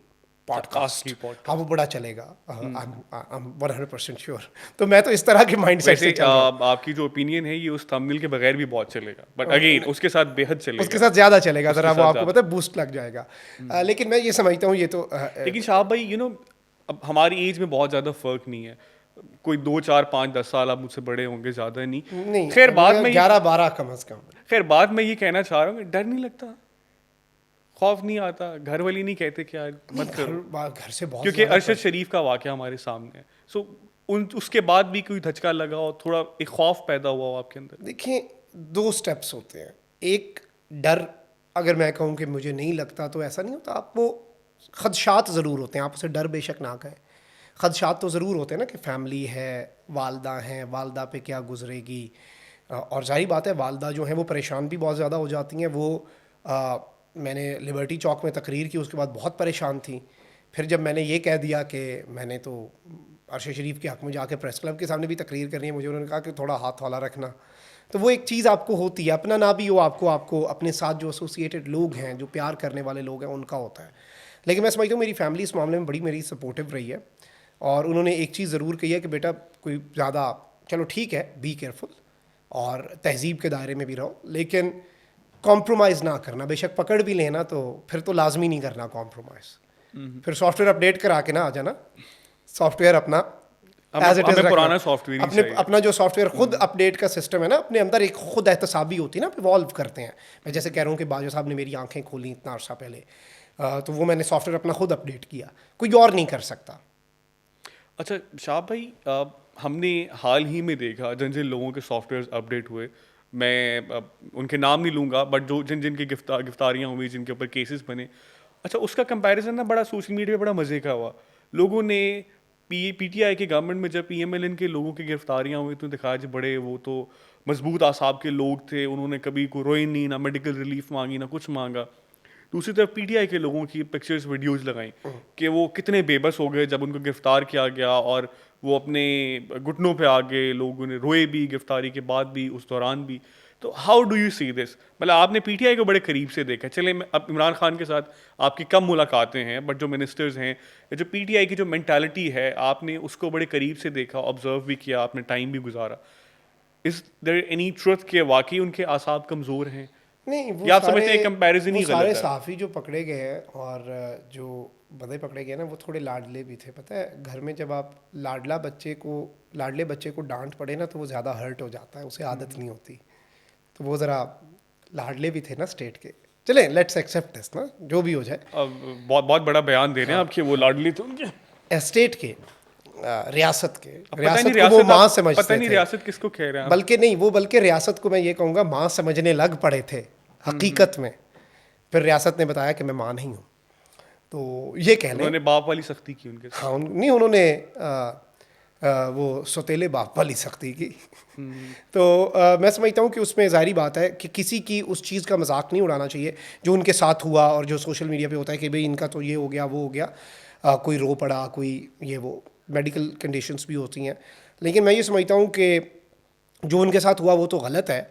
पॉडकास्ट। आखिरी podcast। हाँ, वो बड़ा चलेगा। I am 100% sure. तो मैं तो इस तरह के माइंड सेट से वैसे चल रहा हूँ। आपकी जो ओपिनियन है ये उस थंबनेल के बगैर भी बहुत चलेगा, बट अगेन उसके साथ बेहद चलेगा। उसके साथ ज़्यादा चलेगा, उसके ज़रा वो साथ आपको ज़्यादा। पता है बूस्ट लग जाएगा। लेकिन मैं ये समझता हूँ, ये तो लेकिन शाह भाई अब हमारी एज में बहुत ज़्यादा फर्क नहीं है, कोई 2 4 5 10 साल आप मुझसे बड़े होंगे, ज़्यादा नहीं। नहीं, खैर बाद में 11-12 कम अज़ कम। खैर बाद में ये कहना चाह रहा हूँ कि डर नहीं लगता, खौफ नहीं आता, घर वाले नहीं कहते कि यार मत करो, घर से बहुत क्योंकि ज़्यादा अरशद शरीफ का वाक़या हमारे सामने है। सो उसके बाद भी कोई धचका लगा हो, थोड़ा एक खौफ पैदा हुआ हो आपके अंदर? देखिए, 2 स्टेप्स होते हैं। एक डर, अगर मैं कहूँ कि मुझे नहीं लगता तो ऐसा नहीं होता, आपको खदशात ज़रूर होते हैं, आप उसे डर बेशक ना कहें, खदशात तो ज़रूर होते हैं ना, कि फैमिली है, वालदा हैं, वालदा पे क्या गुजरेगी। और ज़ाहिर बात है वालदा जो हैं वो परेशान भी बहुत ज़्यादा हो जाती हैं। वो मैंने लिबर्टी चौक में तकरीर की, उसके बाद बहुत परेशान थी। फिर जब मैंने ये कह दिया कि मैंने तो अरशद शरीफ के हक़ में जाके प्रेस क्लब के सामने भी तकरीर करनी है मुझे, उन्होंने कहा कि थोड़ा हाथ हौला रखना। तो वो एक चीज़ आपको होती है, अपना ना भी हो, आपको अपने साथ जो एसोसिएटेड लोग हैं, जो प्यार करने वाले लोग हैं, उनका होता है। लेकिन मैं समझता हूँ मेरी फैमिली इस मामले में बड़ी मेरी सपोर्टिव रही है, और उन्होंने एक चीज़ ज़रूर कही है कि बेटा कोई ज़्यादा, चलो ठीक है, बी केयरफुल और तहज़ीब के दायरे में भी रहो, लेकिन कॉम्प्रोमाइज़ ना करना। बेशक पकड़ भी लेना तो फिर तो लाजमी नहीं करना कॉम्प्रोमाइज़। फिर सॉफ्टवेयर अपडेट करा के ना आ जाना, सॉफ्टवेयर अपना एज इट इज हमें पुराना सॉफ्टवेयर ही अपने चाहिए। अपना जो सॉफ्टवेयर खुद अपडेट का सिस्टम है ना, अपने अंदर एक खुद एहतसाबी होती है ना, इवॉल्व करते हैं। मैं जैसे कह रहा हूँ कि बाजवा साहब ने मेरी आंखें खोली इतना अर्सा पहले, तो वो मैंने सॉफ्टवेयर अपना खुद अपडेट किया, कोई और नहीं कर सकता। अच्छा शाह भाई, हमने हाल ही में देखा जिन जिन लोगों के सॉफ्टवेयर अपडेट हुए, मैं उनके नाम नहीं लूँगा, बट जो जिन जिन की गिरफ्तारियाँ हुई, जिनके ऊपर केसेस बने, अच्छा उसका कंपैरिजन ना बड़ा सोशल मीडिया पे बड़ा मज़े का हुआ। लोगों ने पीटीआई की गवर्नमेंट में जब पीएमएलएन के लोगों की गिरफ्तारियाँ हुई तो दिखाया जी बड़े वो तो मजबूत आसाब के लोग थे, उन्होंने कभी को रोए नहीं, ना मेडिकल रिलीफ मांगी, ना कुछ मांगा। दूसरी तरफ पीटीआई के लोगों की पिक्चर्स वीडियोस लगाई कि वो कितने बेबस हो गए जब उनको गिरफ्तार किया गया, और वो अपने घुटनों पे आ गए, लोगों ने रोए भी गिरफ्तारी के बाद भी, उस दौरान भी। तो how do you see this? मतलब आपने पीटीआई को बड़े करीब से देखा, चले अब इमरान खान के साथ आपकी कम मुलाकातें हैं, बट जो मिनिस्टर्स हैं, जो पीटीआई की जो मेंटालिटी है, आपने उसको बड़े करीब से देखा, ऑब्जर्व भी किया, आपने टाइम भी गुजारा। इज देयर एनी ट्रुथ कि वाकई उनके आसाब कमज़ोर हैं, नहीं, वो या आप सारे समझते हैं कंपैरिजन ही वो सारे गलत है? सहाफ़ी जो पकड़े गए हैं और जो बंदे पकड़े गए ना, वो थोड़े लाडले भी थे। पता है, घर में जब आप लाडले बच्चे को डांट पड़े ना, तो वो ज़्यादा हर्ट हो जाता है, उसे आदत नहीं होती। तो वो ज़रा लाडले भी थे ना स्टेट के, चलें, लेट्स एक्सेप्ट दिस ना, जो भी हो जाए। अब बहुत बहुत बड़ा बयान दे रहे हैं आपके वो लाडली तो उनके। एस्टेट के रियासत के, अब पता रियासत नहीं को वो रियासत माँ आप पता समझते नहीं थे, रियासत किसको कह रहे हैं आप। बल्कि नहीं, वो बल्कि रियासत को मैं ये कहूँगा माँ समझने लग पड़े थे हकीकत में। फिर रियासत ने बताया कि मैं माँ नहीं हूँ, तो ये कह लें। उन्होंने बाप वाली सख्ती की उनके साथ। हाँ, नहीं, उन्होंने वो सौतेले बाप वाली सख्ती की। तो मैं समझता हूँ कि उसमें ज़ाहिरी बात है कि किसी की उस चीज़ का मजाक नहीं उड़ाना चाहिए जो उनके साथ हुआ, और जो सोशल मीडिया पे होता है कि भाई इनका तो ये हो गया, वो हो गया, कोई रो पड़ा, कोई ये वो मेडिकल कंडीशंस भी होती हैं। लेकिन मैं ये समझता हूँ कि जो उनके साथ हुआ वो तो गलत है,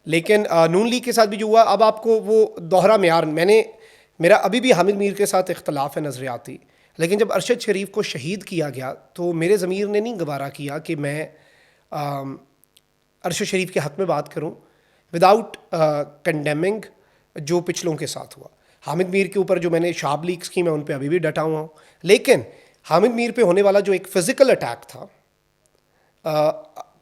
लेकिन नून लीग के साथ भी जो हुआ, अब आपको वो दोहरा म्यार, मेरा अभी भी हामिद मीर के साथ इख्तलाफ है नज़रियाती, लेकिन जब अरशद शरीफ को शहीद किया गया तो मेरे ज़मीर ने नहीं गवारा किया कि मैं अरशद शरीफ के हक़ में बात करूं विदाउट कंडेमिंग जो पिछलों के साथ हुआ। हामिद मीर के ऊपर जो मैंने शाब लीक्स की, मैं उन पर अभी भी डटा हुआ हूँ, लेकिन हामिद मीर पे होने वाला जो एक फ़िज़िकल अटैक था,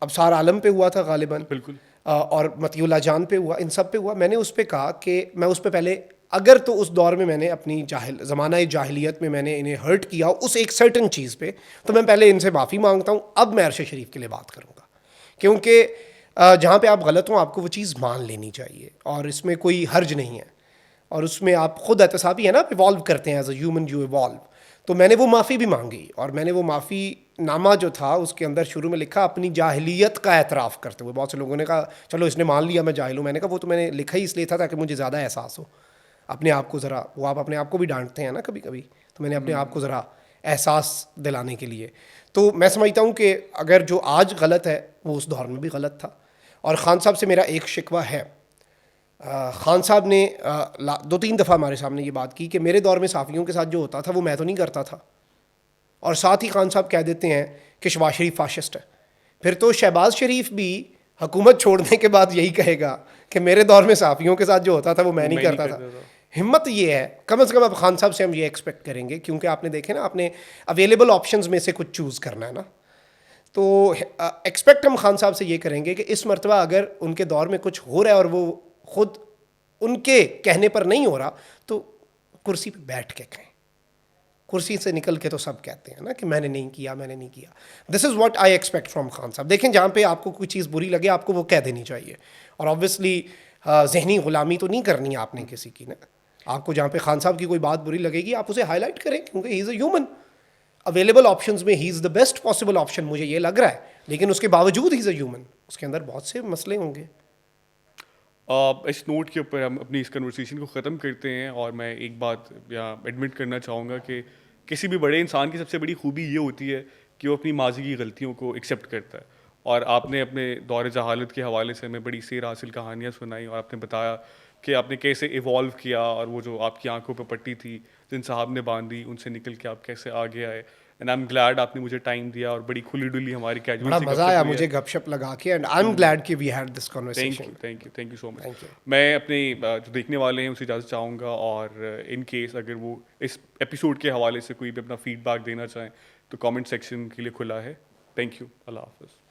अबसार आलम पे हुआ था गालिबन, बिल्कुल। और मतियुल्लाह जान पे हुआ, इन सब पे हुआ। मैंने उस पर कहा कि मैं उस पर पहले, अगर तो उस दौर में मैंने अपनी ज़माना जाहिलियत में मैंने इन्हें हर्ट किया उस एक सर्टन चीज़ पे, तो मैं पहले इनसे माफ़ी मांगता हूँ। अब मैं अरशद शरीफ के लिए बात करूँगा, क्योंकि जहाँ पे आप गलत हों आपको वो चीज़ मान लेनी चाहिए, और इसमें कोई हर्ज नहीं है, और उसमें आप खुद एहतसाबी है ना, आप इवॉल्व करते हैं as a human, you evolve. तो मैंने वो माफ़ी भी मांगी, और मैंने वो माफ़ी नामा जो था उसके अंदर शुरू में लिखा अपनी जाहिलियत का एतराफ़ करते हुए। बहुत से लोगों ने कहा चलो इसने मान लिया मैं जाहिल हूँ, मैंने कहा वो तो मैंने लिखा ही इसलिए था ताकि मुझे ज़्यादा एहसास हो अपने आप को ज़रा, वो आप अपने आप को भी डांटते हैं ना कभी कभी, तो मैंने अपने आप को ज़रा एहसास दिलाने के लिए। तो मैं समझता हूँ कि अगर जो आज गलत है वो उस दौर में भी गलत था। और ख़ान साहब से मेरा एक शिकवा है, ख़ान साहब ने 2-3 दफ़ा हमारे सामने ये बात की कि मेरे दौर में साफ़ियों के साथ जो होता था वो मैं तो नहीं करता था, और साथ ही ख़ान साहब कह देते हैं कि शहबाज शरीफ फाशिस्ट है। फिर तो शहबाज शरीफ भी हुकूमत छोड़ने के बाद यही कहेगा कि मेरे दौर में साफ़ियों के साथ जो होता था वो मैं नहीं करता था। हिम्मत ये है, कम से कम अब ख़ान साहब से हम ये एक्सपेक्ट करेंगे, क्योंकि आपने देखे ना, आपने अवेलेबल ऑप्शंस में से कुछ चूज़ करना है ना, तो एक्सपेक्ट हम ख़ान साहब से ये करेंगे कि इस मरतबा अगर उनके दौर में कुछ हो रहा है और वो ख़ुद उनके कहने पर नहीं हो रहा, तो कुर्सी पे बैठ के कहें। कुर्सी से निकल के तो सब कहते हैं ना कि मैंने नहीं किया, मैंने नहीं किया। This is what I expect from Khan साहब। देखें, जहाँ पे आपको कोई चीज़ बुरी लगे आपको वो कह देनी चाहिए, और ऑब्वियसली जहनी ग़ुलामी तो नहीं करनी आपने किसी की ना। आपको जहाँ पे ख़ान साहब की कोई बात बुरी लगेगी आप उसे हाईलाइट करें, क्योंकि he is a human. Available options में he is the best possible option, मुझे ये लग रहा है, लेकिन उसके बावजूद ही इज़ अ ह्यूमन, उसके अंदर बहुत से मसले होंगे। इस नोट के ऊपर हम अपनी इस कन्वर्सेशन को ख़त्म करते हैं, और मैं एक बात यहाँ एडमिट करना चाहूँगा कि किसी भी बड़े इंसान की सबसे बड़ी खूबी ये होती है कि वो अपनी माजी की गलतियों को एक्सेप्ट करता है। और आपने अपने दौर जहालत के हवाले से हमें बड़ी सैर हासिल कहानियाँ सुनाई, और आपने बताया कि आपने कैसे इवॉल्व किया, और वो जो आपकी आंखों पर पट्टी थी जिन साहब ने बांधी उनसे निकल के आप कैसे आगे आए। एंड आई एम ग्लैड आपने मुझे टाइम दिया, और बड़ी खुली डुली हमारी कैजुअल बड़ा सी मज़ा गपशप आया हुई है। मुझे गपशप लगा के, एंड आई एम ग्लैड कि we had this thank conversation. You, thank you, thank you so much. Thank you. मैं अपने जो देखने वाले हैं उसे इजाज़त चाहूँगा, और इन केस अगर वो इस एपिसोड के हवाले से कोई भी अपना फीडबैक देना चाहें तो कमेंट सेक्शन के लिए खुला है। थैंक यू, अल्लाह हाफ़िज़।